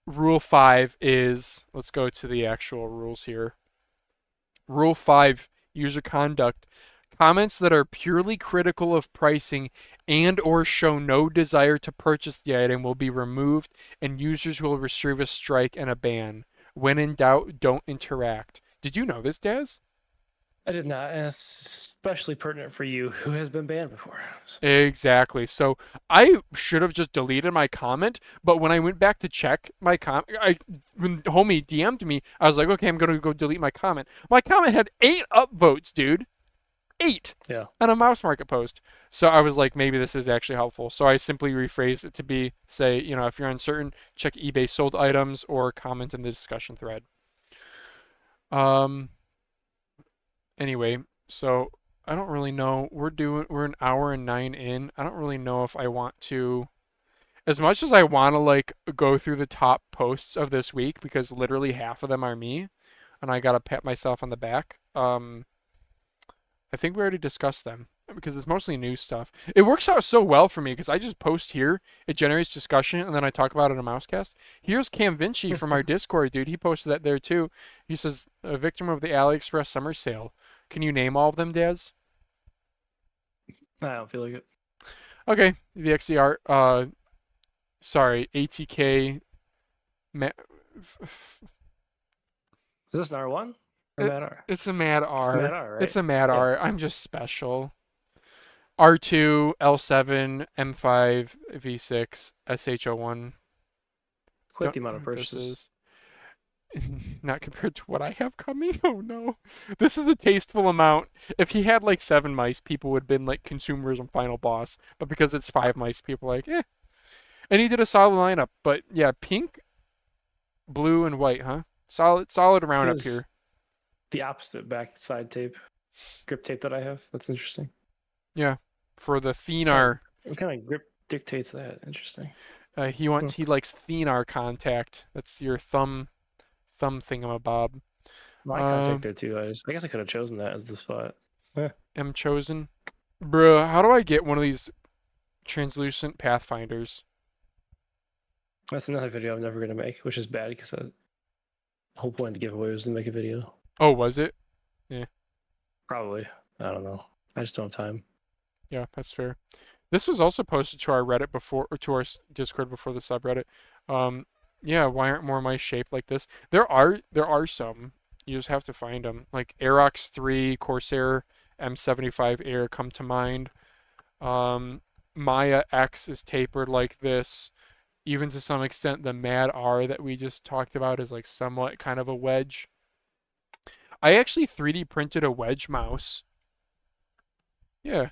Speaker 1: Rule 5 is, let's go to the actual rules here. Rule 5, user conduct. Comments that are purely critical of pricing and or show no desire to purchase the item will be removed and users will receive a strike and a ban. When in doubt, don't interact. Did you know this, Daz?
Speaker 2: I did not, and it's especially pertinent for you, who has been banned before. So,
Speaker 1: Exactly. So I should have just deleted my comment, but when I went back to check my comment, when homie DM'd me, I was like, okay, I'm gonna go delete my comment. My comment had 8 upvotes, dude. 8
Speaker 2: yeah.
Speaker 1: on a mouse market post. So I was like, maybe this is actually helpful. So I simply rephrased it to be, say, if you're uncertain, check eBay sold items or comment in the discussion thread. Um. Anyway, so I don't really know. We're an hour and 9 in. I don't really know if I want to, as much as I want to like go through the top posts of this week because literally half of them are me, and I gotta pat myself on the back. I think we already discussed them because it's mostly news stuff. It works out so well for me because I just post here, it generates discussion, and then I talk about it in a MouseCast. Here's Cam Vinci from our Discord, dude. He posted that there too. He says, a victim of the AliExpress summer sale. Can you name all of them, Daz?
Speaker 2: I don't feel like it.
Speaker 1: Okay, the XCR. Sorry, ATK. Ma-
Speaker 2: Is this an R1 or Mad R?
Speaker 1: it's a Mad R.
Speaker 2: It's Mad R, right?
Speaker 1: It's a Mad
Speaker 2: Yeah.
Speaker 1: R. I'm just special. R2, L7, M5, V6, SH01.
Speaker 2: Quite the amount of purchases.
Speaker 1: Not compared to what I have coming. Oh no. This is a tasteful amount. If he had like 7 mice, people would have been like consumerism final boss. But because it's 5 mice, people are like, eh. And he did a solid lineup. But yeah, pink, blue, and white, huh? Solid roundup
Speaker 2: Here's
Speaker 1: here.
Speaker 2: the opposite backside tape, grip tape that I have. That's interesting.
Speaker 1: Yeah. For the Thenar.
Speaker 2: What kind of grip dictates that? Interesting.
Speaker 1: He likes Thenar contact. That's your thumb thingamabob.
Speaker 2: My contact there too. I guess I could have chosen that as the spot.
Speaker 1: MCHOSE. Bruh, how do I get one of these translucent pathfinders?
Speaker 2: That's another video I'm never gonna make, which is bad because the whole point of the giveaway was to make a video.
Speaker 1: Oh, was it?
Speaker 2: Probably. I don't know. I just don't have time.
Speaker 1: Yeah, that's fair. This was also posted to our Reddit before, or to our Discord before the subreddit. Yeah, why aren't more mice shaped like this? There are some. You just have to find them. Like Aerox 3, Corsair, M75 Air come to mind. Maya X is tapered like this. Even to some extent, the Mad R that we just talked about is like somewhat kind of a wedge. I actually 3D printed a wedge mouse. Yeah.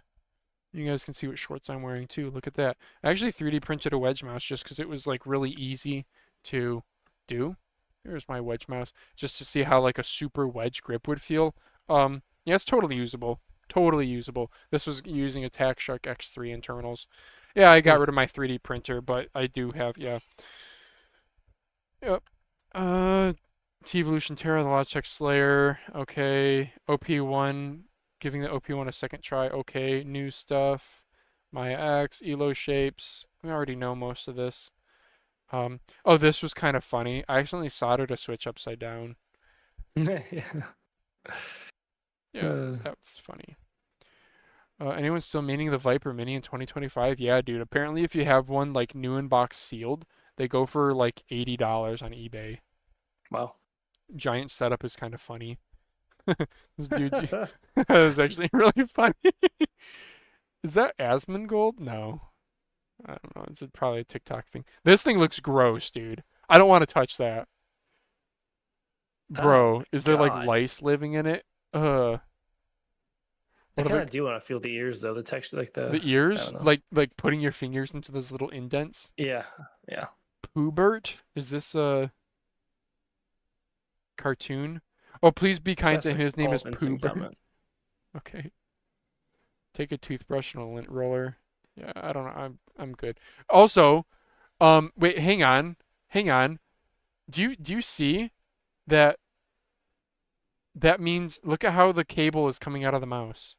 Speaker 1: You guys can see what shorts I'm wearing too. Look at that. I actually 3D printed a wedge mouse just because it was like really easy to do. Here's my wedge mouse, just to see how like a super wedge grip would feel. Yeah, it's totally usable. Totally usable. This was using a TaxShark X3 internals. Yeah, I got rid of my 3D printer, but I do have, yeah. Yep. T-Evolution Terra, the Logitech Slayer. Okay. OP1. Giving the OP1 a second try. Okay. New stuff. Maya X. Elo shapes. We already know most of this. Oh, this was kind of funny. I accidentally soldered a switch upside down.
Speaker 2: Yeah.
Speaker 1: Yeah, that was funny. Anyone still meaning the Viper Mini in 2025? Yeah, dude. Apparently, if you have one like new in box sealed, they go for like $80 on eBay.
Speaker 2: Wow.
Speaker 1: Giant setup is kind of funny. This dude's that was actually really funny. Is that Asmongold? No. I don't know. It's probably a TikTok thing. This thing looks gross, dude. I don't want to touch that. Bro, is there like
Speaker 2: God.
Speaker 1: lice living in it?
Speaker 2: I
Speaker 1: What
Speaker 2: kind
Speaker 1: about
Speaker 2: of do want to feel the ears though, the texture, like
Speaker 1: the
Speaker 2: I
Speaker 1: ears?
Speaker 2: don't know.
Speaker 1: Like putting your fingers into those little indents?
Speaker 2: Yeah.
Speaker 1: Poobert? Is this a cartoon? Oh, please be kind to him. His name is Poobert. Okay. Take a toothbrush and a lint roller. Yeah, I don't know. I'm good. Also, wait, hang on. Do you see that means look at how the cable is coming out of the mouse.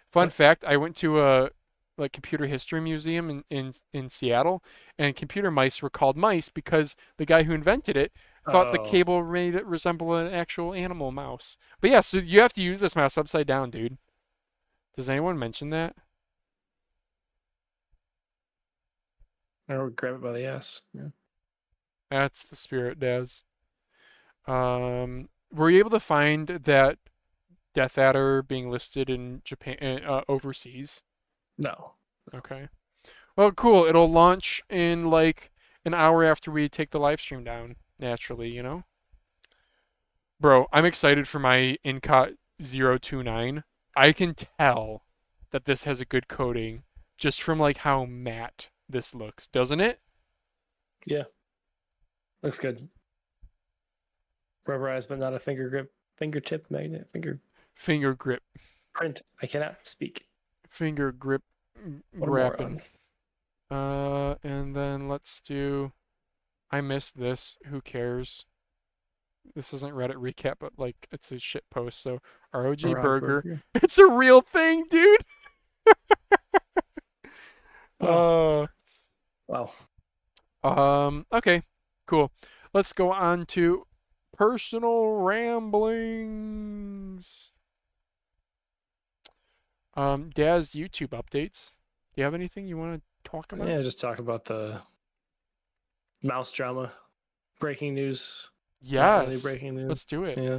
Speaker 1: Fun fact, I went to a like computer history museum in Seattle, and computer mice were called mice because the guy who invented it thought the cable made it resemble an actual animal mouse. But yeah, so you have to use this mouse upside down, dude. Does anyone mention that?
Speaker 2: Or grab it by the ass. Yeah.
Speaker 1: That's the spirit, Daz. were you able to find that Deathadder being listed in Japan, overseas?
Speaker 2: No.
Speaker 1: Okay. Well, cool. It'll launch in like an hour after we take the live stream down, naturally, you know? Bro, I'm excited for my Incot 029. I can tell that this has a good coating just from like how matte this looks, doesn't it?
Speaker 2: Yeah. Looks good. Rubberized, but not a fingertip magnet.
Speaker 1: Finger grip.
Speaker 2: Print. I cannot speak.
Speaker 1: Finger grip
Speaker 2: What a
Speaker 1: wrapping.
Speaker 2: moron.
Speaker 1: And then let's do. I missed this. Who cares? This isn't Reddit recap, but like it's a shit post. So ROG Burger. It's a real thing, dude.
Speaker 2: Oh. Wow.
Speaker 1: Okay, cool. Let's go on to personal ramblings. Daz YouTube updates. Do you have anything you want to talk about?
Speaker 2: Yeah, just talk about the mouse drama. Breaking news. Not really
Speaker 1: Yes.
Speaker 2: breaking news.
Speaker 1: Let's do it.
Speaker 2: Yeah.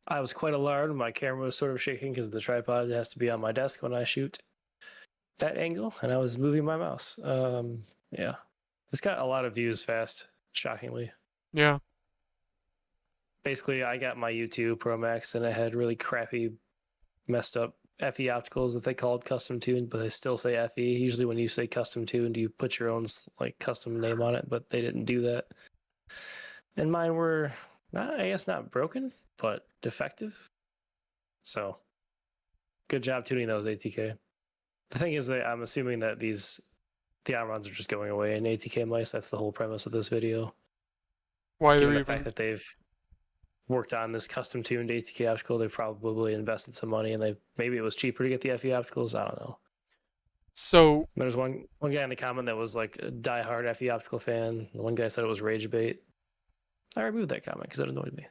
Speaker 2: I was quite alarmed. My camera was sort of shaking because the tripod has to be on my desk when I shoot that angle, and I was moving my mouse. Yeah. This got a lot of views fast, shockingly.
Speaker 1: Yeah.
Speaker 2: Basically, I got my U2 Pro Max, and it had really crappy, messed up FE opticals that they called custom tuned, but they still say FE. Usually, when you say custom tuned, you put your own like custom name on it, but they didn't do that. And mine were not, I guess, not broken, but defective. So, good job tuning those, ATK. The thing is that I'm assuming that the Omrons are just going away in ATK mice. That's the whole premise of this video.
Speaker 1: Why
Speaker 2: Given
Speaker 1: they're
Speaker 2: the
Speaker 1: even
Speaker 2: fact that they've worked on this custom tuned ATK optical, they probably invested some money, and maybe it was cheaper to get the FE opticals. I don't know.
Speaker 1: so
Speaker 2: There's one guy in the comment that was like a diehard FE optical fan. One guy said it was rage bait. I removed that comment because it annoyed me.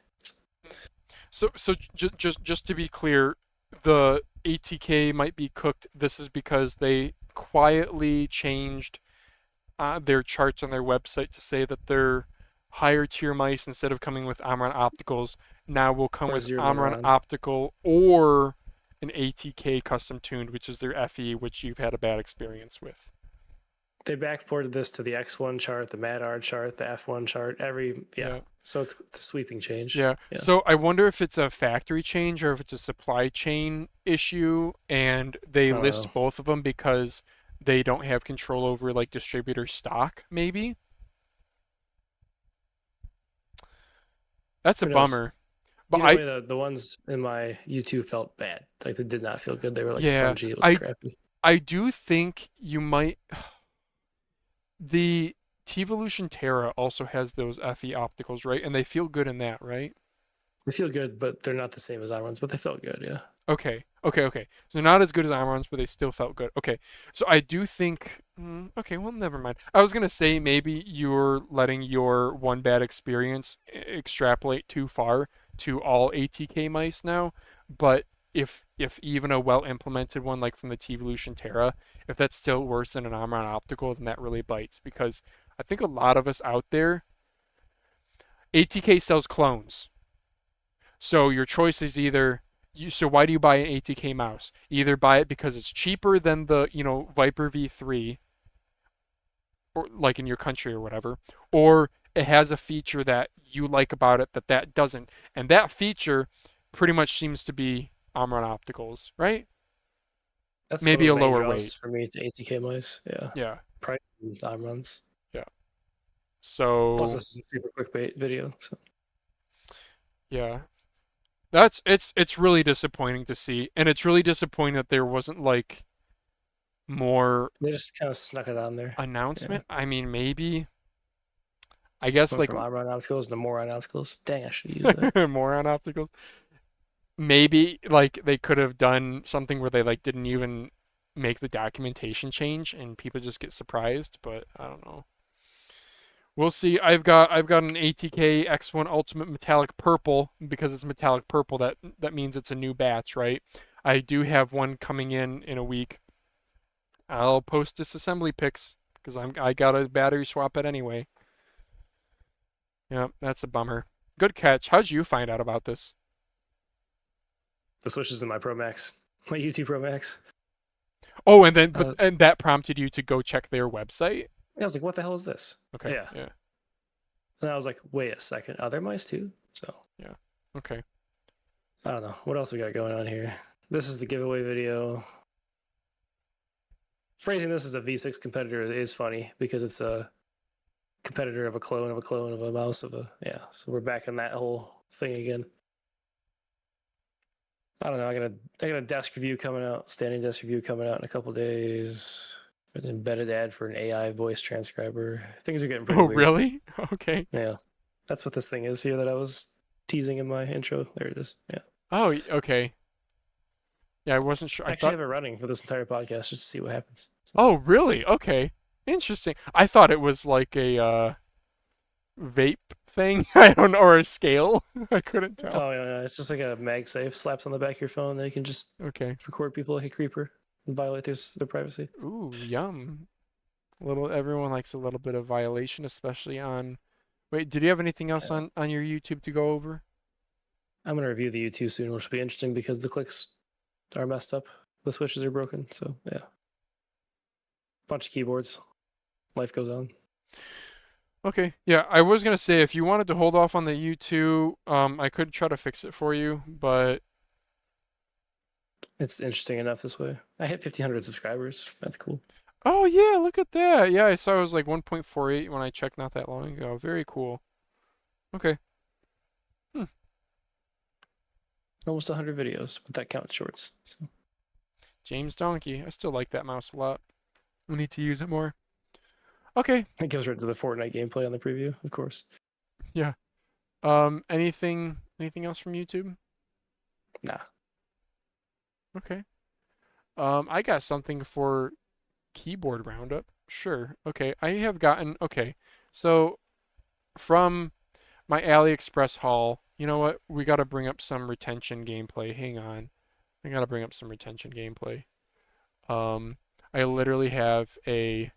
Speaker 1: just to be clear, the ATK might be cooked. This is because they quietly changed their charts on their website to say that their higher tier mice, instead of coming with Omron opticals, now will come
Speaker 2: Or
Speaker 1: with
Speaker 2: zero
Speaker 1: Omron
Speaker 2: Omron.
Speaker 1: optical or an ATK custom tuned, which is their FE, which you've had a bad experience with.
Speaker 2: They backported this to the X1 chart, the MADR chart, the F1 chart,
Speaker 1: Yeah.
Speaker 2: So it's a sweeping change.
Speaker 1: Yeah.
Speaker 2: Yeah.
Speaker 1: So I wonder if it's a factory change or if it's a supply chain issue, and they
Speaker 2: I don't
Speaker 1: list
Speaker 2: know.
Speaker 1: both of them because they don't have control over like distributor stock, maybe. That's a
Speaker 2: Who knows?
Speaker 1: bummer. But
Speaker 2: Either way, the ones in my U2 felt bad. Like they did not feel good. They were like
Speaker 1: Yeah,
Speaker 2: spongy. It was crappy.
Speaker 1: I do think you might. The T-Evolution Terra also has those FE opticals, right? And they feel good in that, right?
Speaker 2: They feel good, but they're not the same as Omrons, but they felt good, yeah.
Speaker 1: Okay. So not as good as Omrons, but they still felt good. Okay. So I do think. Okay, well, never mind. I was gonna say maybe you're letting your one bad experience extrapolate too far to all ATK mice now, but if even a well implemented one like from the T-Evolution Terra, if that's still worse than an Omron optical, then that really bites, because I think a lot of us out there, ATK sells clones. So your choice is either so why do you buy an ATK mouse? You either buy it because it's cheaper than the, Viper V3, or like in your country or whatever, or it has a feature that you like about it that doesn't. And that feature pretty much seems to be Omron opticals, right?
Speaker 2: That's
Speaker 1: Maybe
Speaker 2: one of
Speaker 1: a
Speaker 2: the main
Speaker 1: lower
Speaker 2: draws
Speaker 1: weight.
Speaker 2: for me to ATK mice. Yeah.
Speaker 1: Yeah.
Speaker 2: Price and Omrons.
Speaker 1: Yeah.
Speaker 2: Plus,
Speaker 1: So
Speaker 2: this is a super clickbait video. So
Speaker 1: yeah. It's really disappointing to see, and it's really disappointing that there wasn't like more
Speaker 2: they just kind of snuck it on there.
Speaker 1: announcement. I mean, maybe. I guess
Speaker 2: Went
Speaker 1: like
Speaker 2: from Omron opticals to Moron opticals. Dang, I should have used that.
Speaker 1: more on opticals. Maybe like they could have done something where they like didn't even make the documentation change and people just get surprised, but I don't know. We'll see. I've got an ATK X1 Ultimate Metallic Purple. Because it's metallic purple, that means it's a new batch, right? I do have one coming in a week. I'll post disassembly pics because I got a battery swap it anyway. Yeah, that's a bummer. Good catch. How'd you find out about this?
Speaker 2: The Switch is in my Pro Max, my YouTube Pro Max.
Speaker 1: Oh, and then
Speaker 2: Uh,
Speaker 1: and that prompted you to go check their website?
Speaker 2: I was like, what the hell is this?
Speaker 1: Okay.
Speaker 2: Yeah.
Speaker 1: Yeah.
Speaker 2: And I was like, wait a second, are there mice too? So
Speaker 1: Okay.
Speaker 2: I don't know. What else we got going on here? This is the giveaway video. Phrasing this as a V6 competitor is funny because it's a competitor of a clone of a clone of a mouse of a So we're back in that whole thing again. I don't know. I got a desk review coming out, standing desk review coming out in a couple days. An embedded ad for an AI voice transcriber. Things are getting pretty
Speaker 1: Oh,
Speaker 2: weird.
Speaker 1: really? Okay.
Speaker 2: Yeah, that's what this thing is here that I was teasing in my intro. There it is. Yeah.
Speaker 1: Oh, okay. Yeah, I wasn't sure.
Speaker 2: I
Speaker 1: I
Speaker 2: actually
Speaker 1: thought.
Speaker 2: have it running for this entire podcast just to see what happens. So,
Speaker 1: Oh, really? Okay. Interesting. I thought it was like a vape thing. I don't know, or a scale. I couldn't tell.
Speaker 2: oh yeah, it's just like a MagSafe slaps on the back of your phone that you can just
Speaker 1: Okay.
Speaker 2: record people like a creeper and violate their privacy.
Speaker 1: Ooh, yum. Everyone likes a little bit of violation, especially on. Wait, did you have anything else on your YouTube to go over?
Speaker 2: I'm gonna review the U2 soon, which will be interesting because the clicks are messed up. The switches are broken. So yeah, bunch of keyboards. Life goes on.
Speaker 1: Okay. Yeah, I was gonna say if you wanted to hold off on the U2, I could try to fix it for you, but
Speaker 2: It's interesting enough this way. I hit 1,500 subscribers. That's cool.
Speaker 1: oh yeah, look at that. Yeah, I saw it was like 1.48 when I checked not that long ago. Very cool. Okay.
Speaker 2: Almost 100 videos, but that counts shorts. So
Speaker 1: James Donkey. I still like that mouse a lot. We need to use it more. Okay.
Speaker 2: it goes right to the Fortnite gameplay on the preview, of course.
Speaker 1: Yeah. Anything else from YouTube?
Speaker 2: Nah.
Speaker 1: Okay. I got something for keyboard roundup. Sure. Okay. I have gotten okay. So from my AliExpress haul, you know what? We got to bring up some retention gameplay. Hang on. I got to bring up some retention gameplay. I literally have a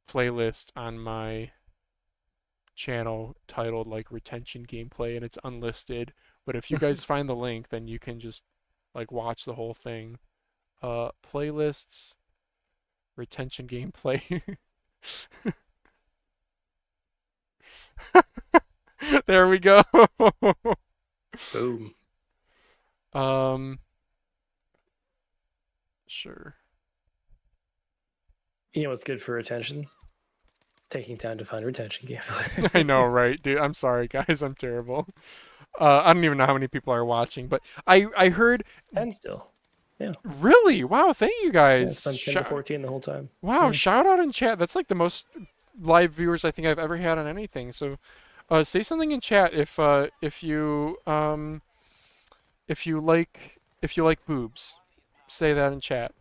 Speaker 1: playlist on my channel titled like retention gameplay and it's unlisted, but if you guys find the link, then you can just like watch the whole thing. Playlists, retention gameplay. There we go.
Speaker 2: Boom.
Speaker 1: Sure.
Speaker 2: You know what's good for retention? Taking time to find retention gameplay.
Speaker 1: I know, right, dude? I'm sorry, guys. I'm terrible. I don't even know how many people are watching, but I heard.
Speaker 2: 10 still.
Speaker 1: Really? Wow, thank you
Speaker 2: Yeah,
Speaker 1: guys.
Speaker 2: it's been 10 to 14 the whole time.
Speaker 1: Wow,
Speaker 2: Yeah.
Speaker 1: shout out in chat. That's like the most live viewers I think I've ever had on anything. So, say something in chat if you like boobs. Say that in chat.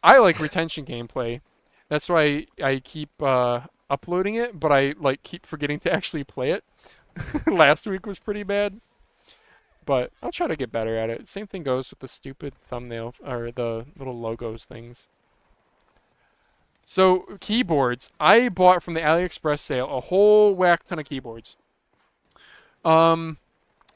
Speaker 1: I like retention gameplay. That's why I keep uploading it, but I like keep forgetting to actually play it. Last week was pretty bad, but I'll try to get better at it. Same thing goes with the stupid thumbnail or the little logos things. So keyboards, I bought from the AliExpress sale a whole whack ton of keyboards. And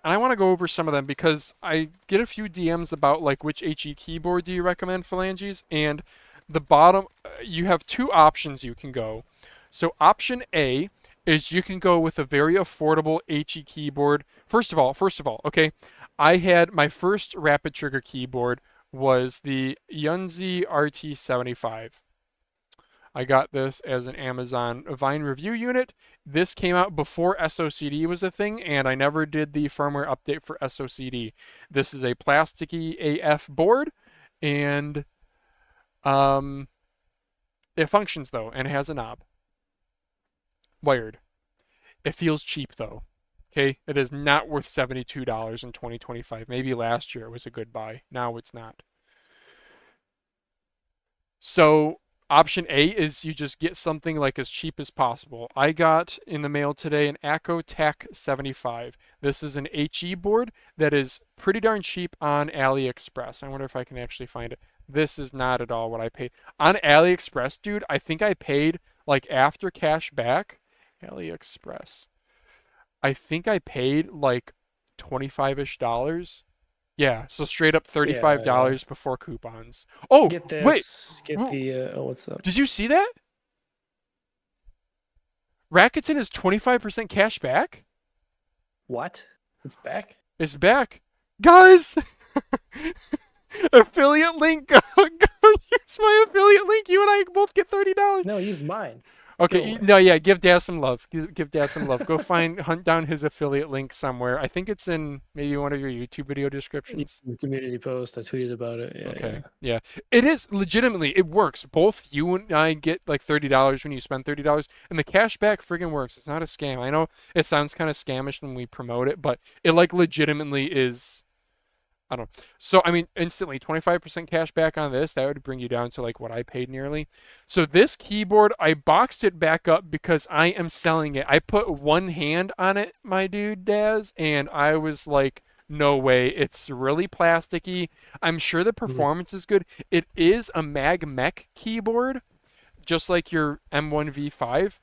Speaker 1: I want to go over some of them because I get a few DMs about like which HE keyboard do you recommend, Phalanges, and the bottom you have two options you can go. So option A is you can go with a very affordable HE keyboard. First of all, okay, I had my first rapid trigger keyboard was the Yunzi RT75. I got this as an Amazon Vine review unit. This came out before SOCD was a thing, and I never did the firmware update for SOCD. This is a plasticky AF board, and it functions though, and it has a knob. Wired. It feels cheap though. Okay, it is not worth $72 in 2025. Maybe last year it was a good buy. Now it's not. So option A is you just get something like as cheap as possible. I got in the mail today an Acco Tech 75. This is an HE board that is pretty darn cheap on AliExpress. I wonder if I can actually find it. This is not at all what I paid. On AliExpress, dude, I think I paid like after cash back. AliExpress. I think I paid like 25-ish dollars. Yeah, so straight up $35 before coupons. Oh,
Speaker 2: Get
Speaker 1: wait.
Speaker 2: this. Get the. Oh, what's up?
Speaker 1: Did you see that? Rakuten is 25% cash back?
Speaker 2: What? It's back?
Speaker 1: It's back. Guys! Affiliate link. Go use my affiliate link. You and I both get $30.
Speaker 2: No, use mine.
Speaker 1: Okay, no, yeah, give Daz some love. Give Daz some love. Go hunt down his affiliate link somewhere. I think it's in maybe one of your YouTube video descriptions.
Speaker 2: Community post. I tweeted about it. Yeah,
Speaker 1: Okay, yeah. It is legitimately, it works. Both you and I get like $30 when you spend $30, and the cashback friggin' works. It's not a scam. I know it sounds kind of scamish when we promote it, but it like legitimately is. I don't know. So, I mean, instantly 25% cash back on this, that would bring you down to like what I paid nearly. So this keyboard, I boxed it back up because I am selling it. I put one hand on it, my dude, Daz, and I was like, no way. It's really plasticky. I'm sure the performance is good. It is a Mag Mech keyboard, just like your M1V5.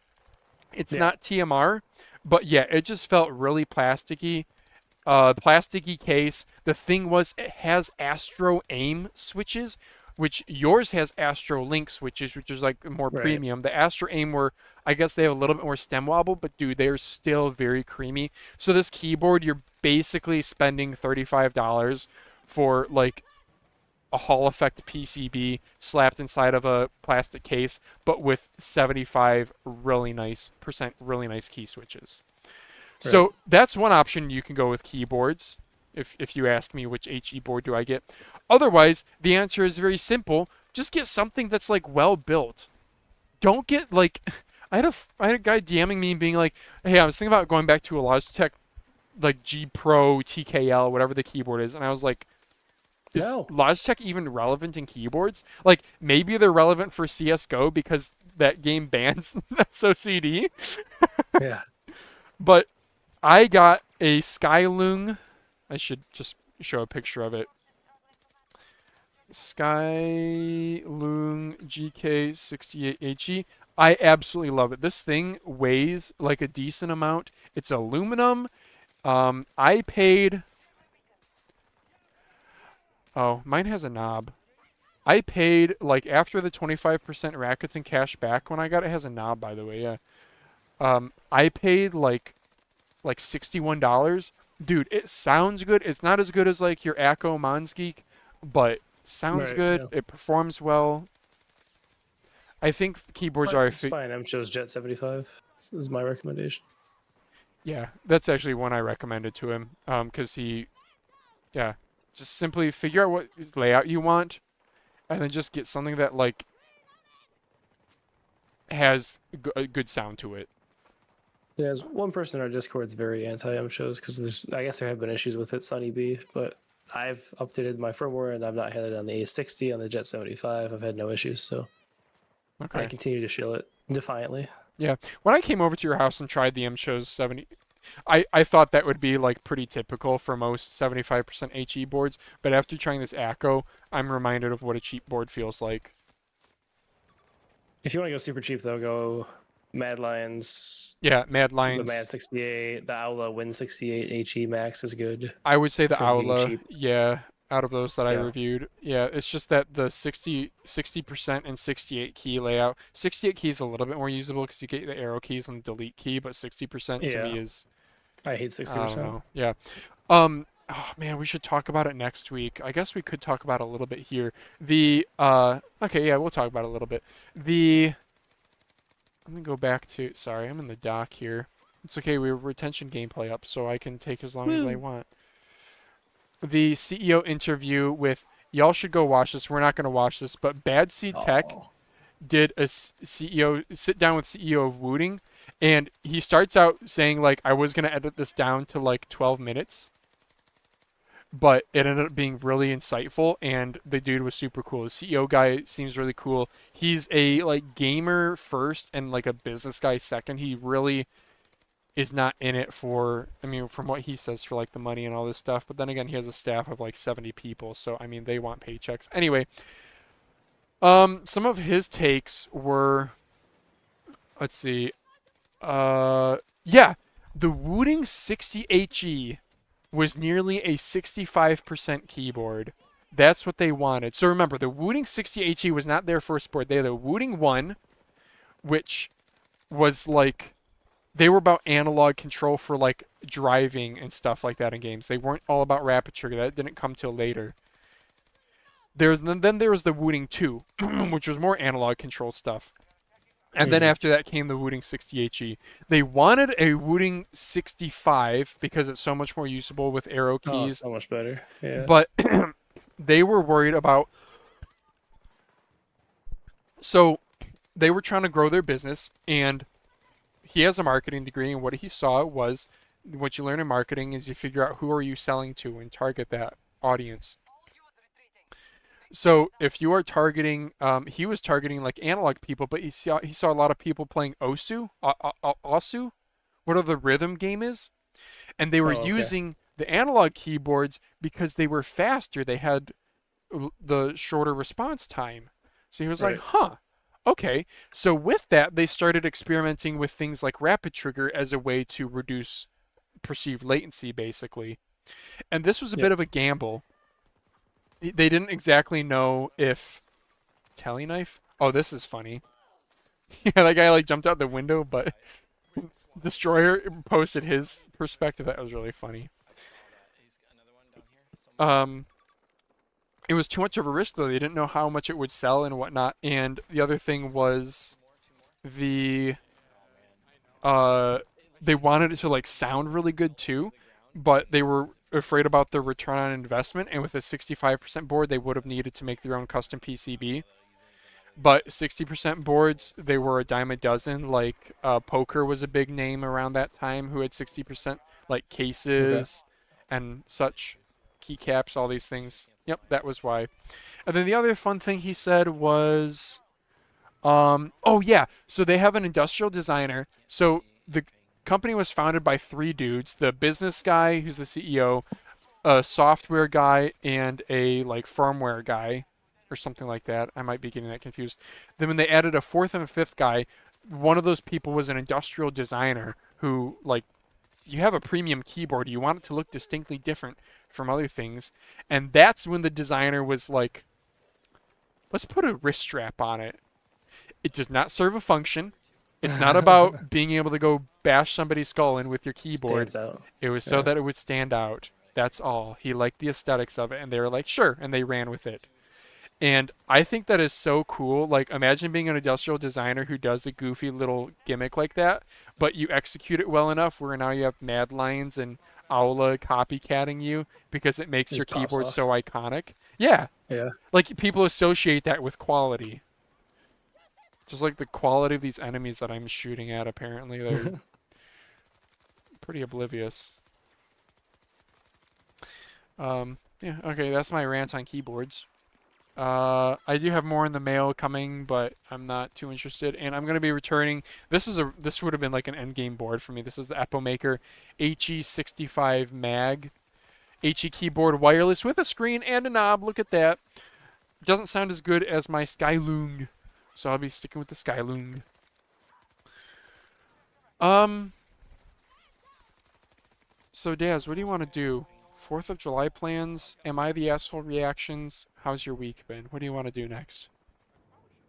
Speaker 1: It's not TMR, but yeah, it just felt really plasticky. Plasticky case. The thing was, it has Astro Aim switches, which yours has Astro Link switches, which is like more premium. The Astro Aim were, I guess they have a little bit more stem wobble, but dude, they are still very creamy. So this keyboard, you're basically spending $35 for like a Hall Effect PCB slapped inside of a plastic case, but with 75 really nice key switches. So that's one option you can go with keyboards, if you ask me which HE board do I get. Otherwise, the answer is very simple. Just get something that's like well built. Don't get like I had a guy DMing me being like, "Hey, I was thinking about going back to a Logitech like G Pro TKL, whatever the keyboard is," and I was like, "Is Logitech even relevant in keyboards? Like maybe they're relevant for CS:GO because that game bans SOCD."
Speaker 2: Yeah.
Speaker 1: But I got a Skylung. I should just show a picture of it. Skylung GK68HE. I absolutely love it. This thing weighs like a decent amount. It's aluminum. I paid. Oh, mine has a knob. I paid like after the 25% Rakuten cash back when I got it. It has a knob, by the way. Yeah. I paid like $61. Dude, it sounds good. It's not as good as like your Acco Monsgeek, but sounds good. Yeah. It performs well. I think keyboards are...
Speaker 2: It's fine. MCHOSE Jet 75. This is my recommendation.
Speaker 1: Yeah, that's actually one I recommended to him. Because he... Yeah. Just simply figure out what layout you want, and then just get something that like has a good sound to it.
Speaker 2: Yeah, there's one person in our Discord's very anti-MCHOSE because I guess there have been issues with it, Sunny B, but I've updated my firmware and I've not had it on the A60, on the Jet 75. I've had no issues, so I continue to shill it defiantly.
Speaker 1: Yeah, when I came over to your house and tried the MCHOSE 70, I thought that would be like pretty typical for most 75% HE boards, but after trying this Acco, I'm reminded of what a cheap board feels like.
Speaker 2: If you want to go super cheap though, go Mad Lions.
Speaker 1: Yeah, Mad Lions.
Speaker 2: The Man 68, the Aula Win 68 HE Max is good.
Speaker 1: I would say the Aula, yeah, out of those that I reviewed. Yeah, it's just that the 60% and 68 key layout. 68 key is a little bit more usable because you get the arrow keys and the delete key, but 60% to me is...
Speaker 2: I hate 60%.
Speaker 1: Yeah. Oh man, we should talk about it next week. I guess we could talk about it a little bit here. Okay, yeah, we'll talk about it a little bit. Let me go back to... Sorry, I'm in the dock here. It's okay, we have retention gameplay up, so I can take as long as I want. The CEO interview with... Y'all should go watch this. We're not going to watch this, but Bad Seed Tech did a CEO... Sit down with CEO of Wooting, and he starts out saying, like, I was going to edit this down to, like, 12 minutes. But it ended up being really insightful, and the dude was super cool. The CEO guy seems really cool. He's a like gamer first and like a business guy second. He really is not in it for, I mean, from what he says, for like the money and all this stuff. But then again, he has a staff of like 70 people, so I mean, they want paychecks. Anyway, some of his takes were, let's see, yeah. The Wooting 60HE was nearly a 65% keyboard. That's what they wanted. So remember, the Wooting 60HE was not their first board. They had the Wooting 1, which was like, they were about analog control for like driving and stuff like that in games. They weren't all about rapid trigger. That didn't come till later. Then there was the Wooting 2, which was more analog control stuff. And then after that came the Wooting 60HE. They wanted a Wooting 65 because it's so much more usable with arrow
Speaker 2: Oh,
Speaker 1: keys.
Speaker 2: so much better. Yeah.
Speaker 1: But they were worried about. So they were trying to grow their business, and he has a marketing degree, and what he saw was what you learn in marketing is you figure out who are you selling to and target that audience. So if you are targeting, he was targeting like analog people, but he saw a lot of people playing Osu, whatever the rhythm game is, and they were using the analog keyboards because they were faster. They had the shorter response time. So he was like, huh, okay. So with that, they started experimenting with things like rapid trigger as a way to reduce perceived latency, basically. And this was a bit of a gamble. They didn't exactly know if Teleknife. Oh, this is funny. Yeah, that guy like jumped out the window, but Destroyer posted his perspective. That was really funny. It was too much of a risk though. They didn't know how much it would sell and whatnot. And the other thing was they wanted it to like sound really good too, but they were afraid about the return on investment, and with a 65% board they would have needed to make their own custom PCB. But 60% boards, they were a dime a dozen. Like Poker was a big name around that time who had 60%, like cases and such, keycaps, all these things. Yep, that was why. And then the other fun thing he said was oh yeah, so they have an industrial designer. So the company was founded by 3 dudes: the business guy who's the CEO, a software guy, and a like firmware guy or something like that. I might be getting that confused. Then when they added a 4th and a 5th guy, one of those people was an industrial designer who, like, you have a premium keyboard, you want it to look distinctly different from other things. And that's when the designer was like, let's put a wrist strap on it. It does not serve a function. It's not about being able to go bash somebody's skull in with your keyboard.
Speaker 2: Stands out.
Speaker 1: It was so that it would stand out. That's all. He liked the aesthetics of it, and they were like, sure, and they ran with it. And I think that is so cool. Like, imagine being an industrial designer who does a goofy little gimmick like that, but you execute it well enough where now you have Mad Lions and Aula copycatting you because it makes your keyboard so iconic. Yeah.
Speaker 2: Yeah.
Speaker 1: Like, people associate that with quality. Just like the quality of these enemies that I'm shooting at, apparently. They're pretty oblivious. Yeah, okay, that's my rant on keyboards. I do have more in the mail coming, but I'm not too interested. And I'm going to be returning. This would have been like an endgame board for me. This is the Epomaker HE65 Mag. HE keyboard, wireless with a screen and a knob. Look at that. Doesn't sound as good as my Skylung, so I'll be sticking with the Skylung. So Daz, what do you want to do? 4th of July plans? Am I the asshole reactions? How's your week been? What do you want to do next?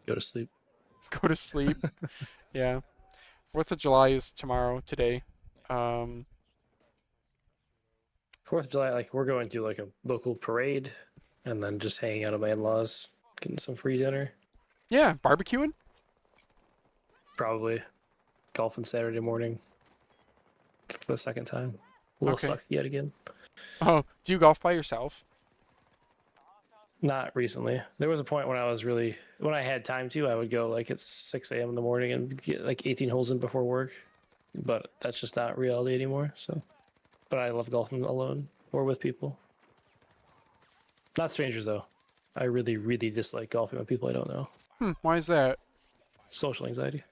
Speaker 2: Go to sleep.
Speaker 1: Go to sleep? Yeah. 4th of July is today.
Speaker 2: 4th of July, like, we're going to like a local parade and then just hanging out at my in-laws, getting some free dinner.
Speaker 1: Yeah, barbecuing?
Speaker 2: Probably. Golfing Saturday morning for the 2nd time. Will suck yet again.
Speaker 1: Oh, do you golf by yourself?
Speaker 2: Not recently. There was a point when I had time to, I would go like at 6 a.m. in the morning and get like 18 holes in before work. But that's just not reality anymore. So, but I love golfing alone or with people. Not strangers though. I really, really dislike golfing with people I don't know.
Speaker 1: Why is that?
Speaker 2: Social anxiety.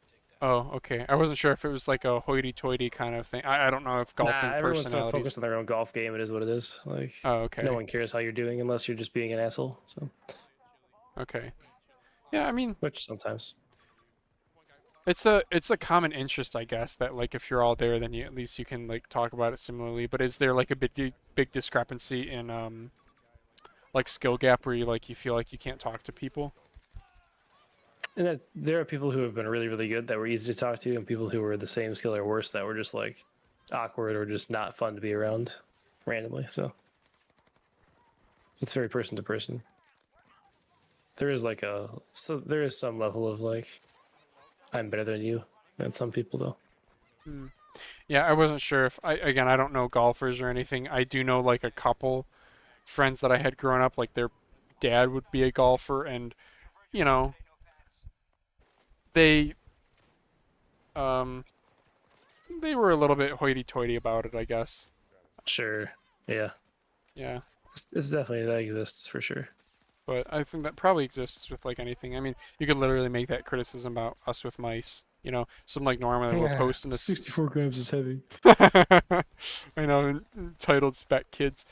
Speaker 1: Oh, okay. I wasn't sure if it was like a hoity-toity kind of thing. I don't know if golfing
Speaker 2: everyone's so
Speaker 1: personalities.
Speaker 2: focused on their own golf game. It is what it is. Like,
Speaker 1: Oh, okay.
Speaker 2: no one cares how you're doing unless you're just being an asshole. So,
Speaker 1: Okay. Yeah, I mean,
Speaker 2: which sometimes.
Speaker 1: it's a common interest, I guess, that like if you're all there, then you at least you can like talk about it similarly. But is there like a big discrepancy in like skill gap where you feel like you can't talk to people?
Speaker 2: And that there are people who have been really, really good that were easy to talk to, and people who were the same skill or worse that were just like awkward or just not fun to be around randomly. So it's very person to person. There is there is some level of like I'm better than you than some people though.
Speaker 1: Hmm. Yeah, I wasn't sure if I don't know golfers or anything. I do know like a couple friends that I had growing up, like their dad would be a golfer, and you know they um they were a little bit hoity-toity about it, I guess.
Speaker 2: Sure. Yeah.
Speaker 1: Yeah,
Speaker 2: It's definitely that exists for sure.
Speaker 1: but I think that probably exists with like anything. I mean, you could literally make that criticism about us with mice. Some like normally will post in the
Speaker 2: 64 grams is heavy.
Speaker 1: I know, entitled spec kids.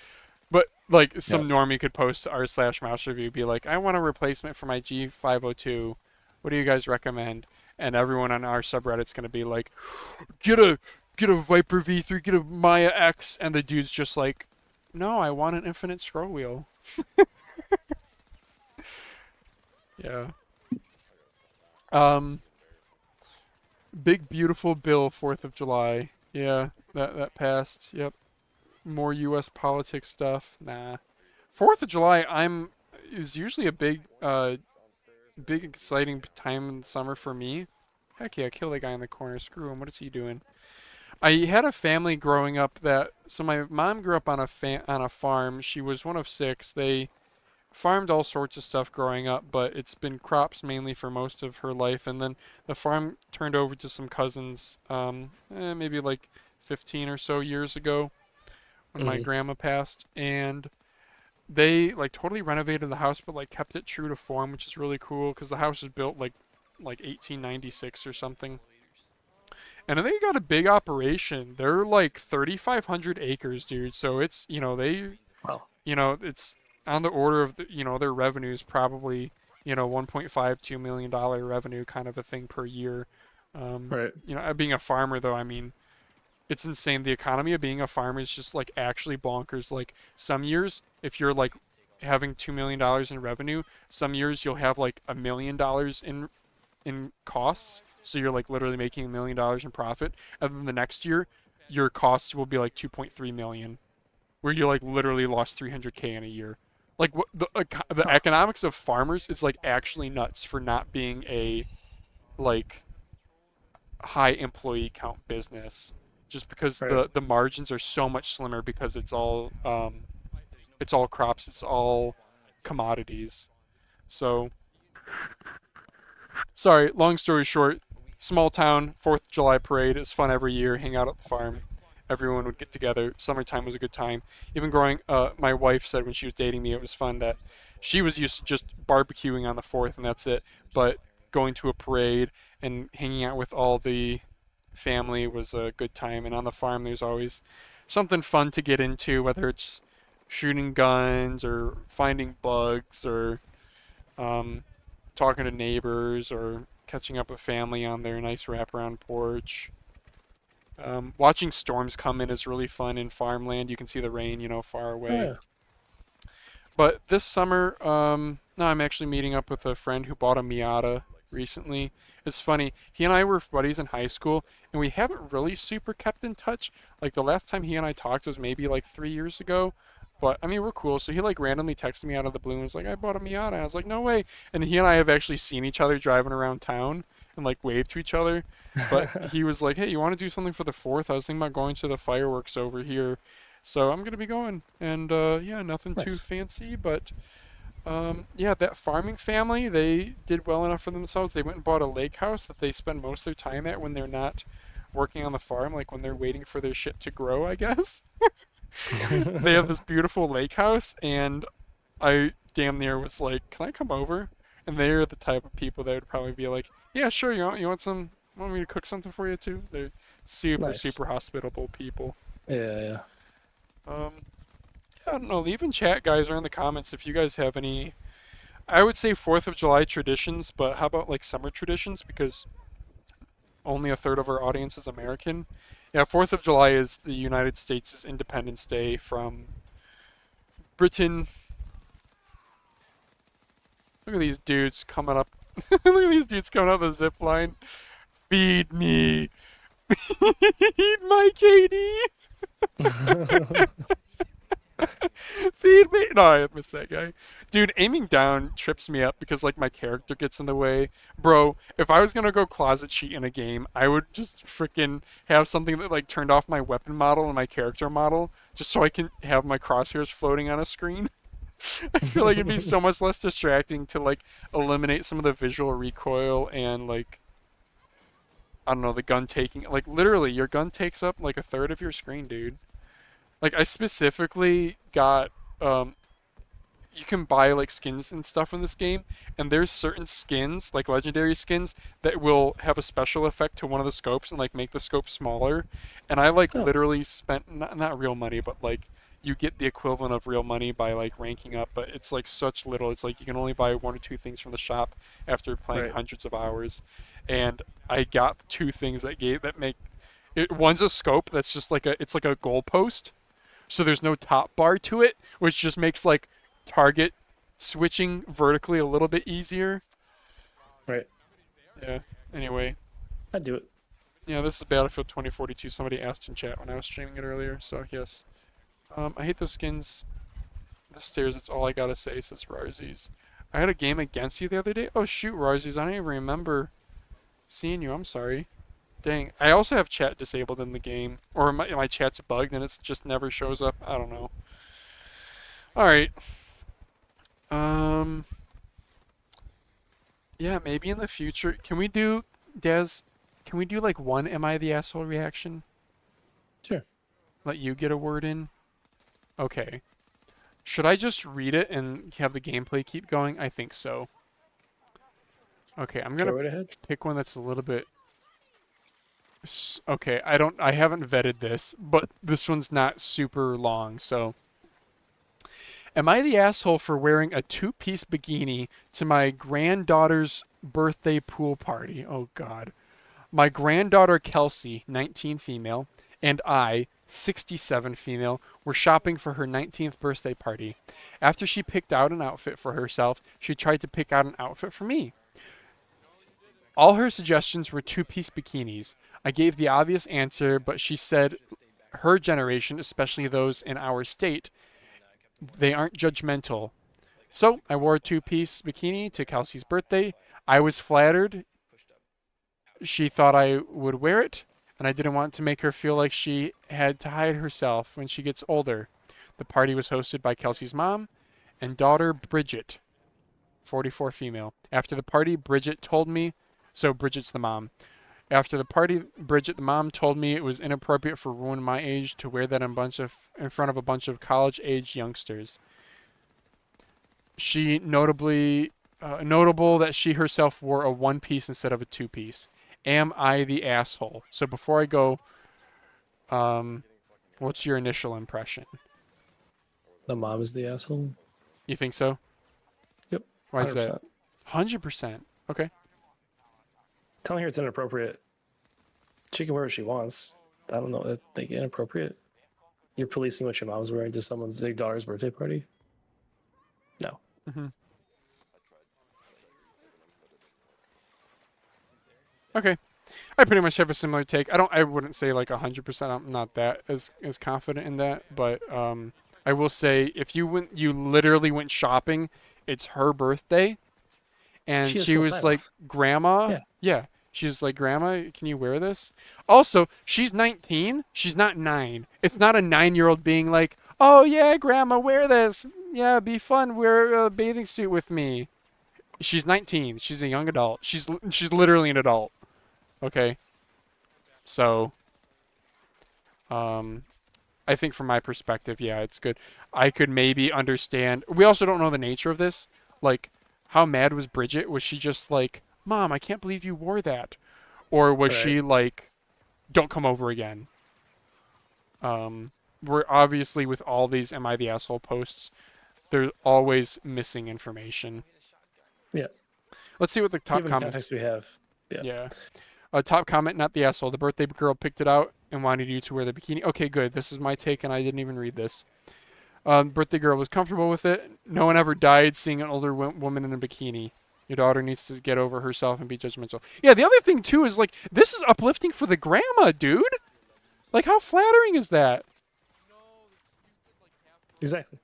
Speaker 1: But like some
Speaker 2: Yeah.
Speaker 1: normie could post to r/mouse review, be like, I want a replacement for my G502. What do you guys recommend? And everyone on our subreddit's gonna be like, get a Viper V3, get a Maya X, and the dude's just like, no, I want an infinite scroll wheel. Yeah. Um, Big beautiful bill, 4th of July. Yeah, that passed. Yep. More U.S. politics stuff. Nah. 4th of July, is usually a big exciting time in the summer for me. Heck yeah, kill that guy in the corner. Screw him. What is he doing? I had a family growing up so my mom grew up on a farm. She was one of six. They farmed all sorts of stuff growing up, but it's been crops mainly for most of her life. And then the farm turned over to some cousins, maybe like 15 or so years ago when my
Speaker 2: Mhm.
Speaker 1: grandma passed. And they like totally renovated the house, but like kept it true to form, which is really cool because the house was built like 1896 or something. And they got a big operation. They're like 3,500 acres, dude. So it's,
Speaker 2: Wow.
Speaker 1: it's on the order of, their revenues probably, 1.5, $2 million revenue kind of a thing per year.
Speaker 2: Right.
Speaker 1: Being a farmer though, I mean, it's insane. The economy of being a farmer is just like actually bonkers. Like some years, if you're like having $2 million in revenue, some years you'll have like $1 million in costs. So you're like literally making $1 million in profit, and then the next year, your costs will be like 2.3 million, where you like literally lost 300K in a year. Like the
Speaker 2: Huh.
Speaker 1: economics of farmers is like actually nuts for not being a like high employee count business, just because
Speaker 2: Right.
Speaker 1: the margins are so much slimmer because it's all crops, it's all commodities. So sorry, long story short, small town, 4th of July parade is fun every year, hang out at the farm. Everyone would get together. Summertime was a good time. Even my wife said when she was dating me, it was fun that she was used to just barbecuing on the 4th and that's it. But going to a parade and hanging out with all the family was a good time. And on the farm, there's always something fun to get into, whether it's shooting guns or finding bugs or um, talking to neighbors or catching up with family on their nice wraparound porch. Watching storms come in is really fun in farmland. You can see the rain, far away.
Speaker 2: Yeah.
Speaker 1: But this summer, no, I'm actually meeting up with a friend who bought a Miata recently. It's funny. He and I were buddies in high school, and we haven't really super kept in touch. Like the last time he and I talked was maybe like 3 years ago. But I mean, we're cool. So he like randomly texted me out of the blue and was like, "I bought a Miata." And I was like, "No way!" And he and I have actually seen each other driving around town and like waved to each other. But he was like, "Hey, you want to do something for the 4th? I was thinking about going to the fireworks over here, so I'm gonna be going." And yeah, nothing too
Speaker 2: Nice.
Speaker 1: fancy, but yeah, that farming family, they did well enough for themselves. They went and bought a lake house that they spend most of their time at when they're not working on the farm, like when they're waiting for their shit to grow, I guess. They have this beautiful lake house, and I damn near was like, "Can I come over?" And they're the type of people that would probably be like, "Yeah, sure. Want me to cook something for you too?" They're super
Speaker 2: Nice.
Speaker 1: super hospitable people.
Speaker 2: Yeah, yeah.
Speaker 1: Um, yeah, I don't know. Leave in chat, guys, or in the comments if you guys have any. I would say 4th of July traditions, but how about like summer traditions? Because only a third of our audience is American. Yeah, 4th of July is the United States' Independence Day from Britain. Look at these dudes coming up. Look at these dudes coming up the zip line. Feed me. Feed my Katie. Feed me. No, I missed that guy. Dude, aiming down trips me up because like my character gets in the way. Bro, if I was gonna go closet cheat in a game, I would just freaking have something that like turned off my weapon model and my character model just so I can have my crosshairs floating on a screen. I feel like it'd be so much less distracting to like eliminate some of the visual recoil and like I don't know, the gun taking like literally your gun takes up like a third of your screen, dude. Like I specifically got you can buy like skins and stuff in this game, and there's certain skins, like legendary skins, that will have a special effect to one of the scopes and like make the scope smaller. And I like
Speaker 2: Oh.
Speaker 1: literally spent not real money, but like you get the equivalent of real money by like ranking up, but it's like such little. It's like you can only buy 1 or 2 things from the shop after playing
Speaker 2: Right.
Speaker 1: hundreds of hours. And I got 2 things that make it. One's a scope that's just like it's like a goalpost, so there's no top bar to it, which just makes like target switching vertically a little bit easier.
Speaker 2: Right.
Speaker 1: Yeah. Anyway,
Speaker 2: I'd do it.
Speaker 1: yeah, this is Battlefield 2042. Somebody asked in chat when I was streaming it earlier, so yes. I hate those skins. The stairs, that's all I gotta say, says Rarzies. I had a game against you the other day. Oh shoot, Rarzies, I don't even remember seeing you. I'm sorry. Dang. I also have chat disabled in the game. Or my chat's bugged and it just never shows up. I don't know. Alright. Yeah, maybe in the future. Can we do, Daz, can we do like one Am I the Asshole reaction?
Speaker 2: Sure.
Speaker 1: Let you get a word in? Okay. Should I just read it and have the gameplay keep going? I think so. Okay, I'm
Speaker 2: Go
Speaker 1: gonna
Speaker 2: right ahead.
Speaker 1: pick one that's a little bit... Okay, I haven't vetted this, but this one's not super long, so... Am I the asshole for wearing a 2-piece bikini to my granddaughter's birthday pool party? Oh, God. My granddaughter Kelsey, 19 female, and I, 67 female, were shopping for her 19th birthday party. After she picked out an outfit for herself, she tried to pick out an outfit for me. All her suggestions were 2-piece bikinis. I gave the obvious answer, but she said her generation, especially those in our state, they aren't judgmental. So I wore a 2-piece bikini to Kelsey's birthday. I was flattered. She thought I would wear it, and I didn't want to make her feel like she had to hide herself when she gets older. The party was hosted by Kelsey's mom and daughter Bridget, 44 female. After the party, Bridget told me, so Bridget's the mom. After the party, Bridget, the mom, told me it was inappropriate for a woman my age to wear that in front of a bunch of college-age youngsters. She notable that she herself wore a 1-piece instead of a 2-piece. Am I the asshole? So before I go, what's your initial impression?
Speaker 2: The mom is the asshole.
Speaker 1: You think so?
Speaker 2: Yep.
Speaker 1: Why is that?
Speaker 2: 100%.
Speaker 1: 100%. Okay.
Speaker 2: Telling her it's inappropriate. She can wear what she wants. I don't know. Like inappropriate. You're policing what your mom's wearing to someone's big daughter's birthday party. No.
Speaker 1: Mm-hmm. Okay. I pretty much have a similar take. I wouldn't say like 100%. I'm not that as confident in that, but I will say if you literally went shopping, it's her birthday, and
Speaker 2: She has
Speaker 1: she
Speaker 2: full
Speaker 1: was
Speaker 2: sign
Speaker 1: like,
Speaker 2: off.
Speaker 1: "Grandma,
Speaker 2: Yeah.
Speaker 1: yeah." She was like, "Grandma, can you wear this?" Also, she's 19. She's not 9. It's not a 9-year-old being like, "Oh yeah, Grandma, wear this. Yeah, be fun. Wear a bathing suit with me." She's 19. She's a young adult. She's literally an adult. Okay. So, I think from my perspective, yeah, it's good. I could maybe understand. We also don't know the nature of this. Like, how mad was Bridget? Was she just like, "Mom, I can't believe you wore that," or was she like, "Don't come over again"? We're obviously with all these "Am I the asshole" posts, they're always missing information.
Speaker 2: Yeah.
Speaker 1: Let's see what the top
Speaker 2: Given the
Speaker 1: comments.
Speaker 2: context we have. Yeah.
Speaker 1: Yeah. Top comment, not the asshole. The birthday girl picked it out and wanted you to wear the bikini. Okay, good. This is my take, and I didn't even read this. Birthday girl was comfortable with it. No one ever died seeing an older woman in a bikini. Your daughter needs to get over herself and be judgmental. Yeah, the other thing, too, is, like, this is uplifting for the grandma, dude. Like, how flattering is that?
Speaker 2: Exactly.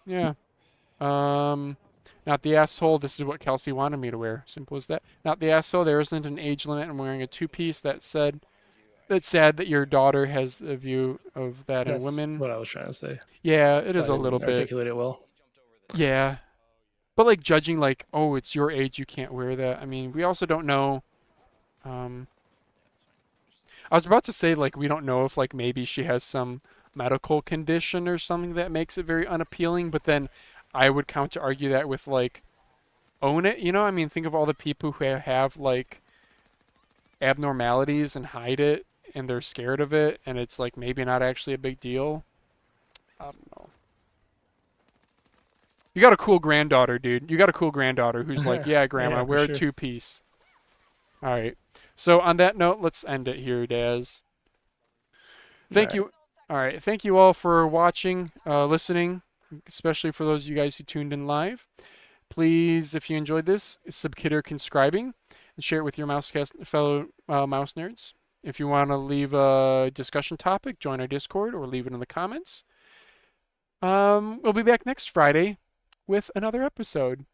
Speaker 1: Yeah. Not the asshole. This is what Kelsey wanted me to wear. Simple as that. Not the asshole. There isn't an age limit. I'm wearing a two-piece. That said, it's sad that your daughter has a view of that in
Speaker 2: That's
Speaker 1: women.
Speaker 2: what I was trying to say.
Speaker 1: Yeah, it is
Speaker 2: I
Speaker 1: a
Speaker 2: didn't
Speaker 1: little bit.
Speaker 2: articulate it well.
Speaker 1: Yeah. But, like, judging, like, oh, it's your age, you can't wear that. I mean, we also don't know. I was about to say, like, we don't know if, like, maybe she has some medical condition or something that makes it very unappealing. But then I would counter argue that with, like, own it, you know? I mean, think of all the people who have, like, abnormalities and hide it, and they're scared of it, and it's, like, maybe not actually a big deal. I don't know. You got a cool granddaughter, dude. You got a cool granddaughter who's like, yeah, grandma,
Speaker 2: Yeah, for
Speaker 1: wear a
Speaker 2: sure.
Speaker 1: two-piece. All right. So on that note, let's end it here, Daz. Thank
Speaker 2: All
Speaker 1: you. All right. Thank you all for watching, listening, especially for those of you guys who tuned in live. Please, if you enjoyed this, consider subscribing and share it with your MouseCast fellow mouse nerds. If you want to leave a discussion topic, join our Discord or leave it in the comments. We'll be back next Friday with another episode.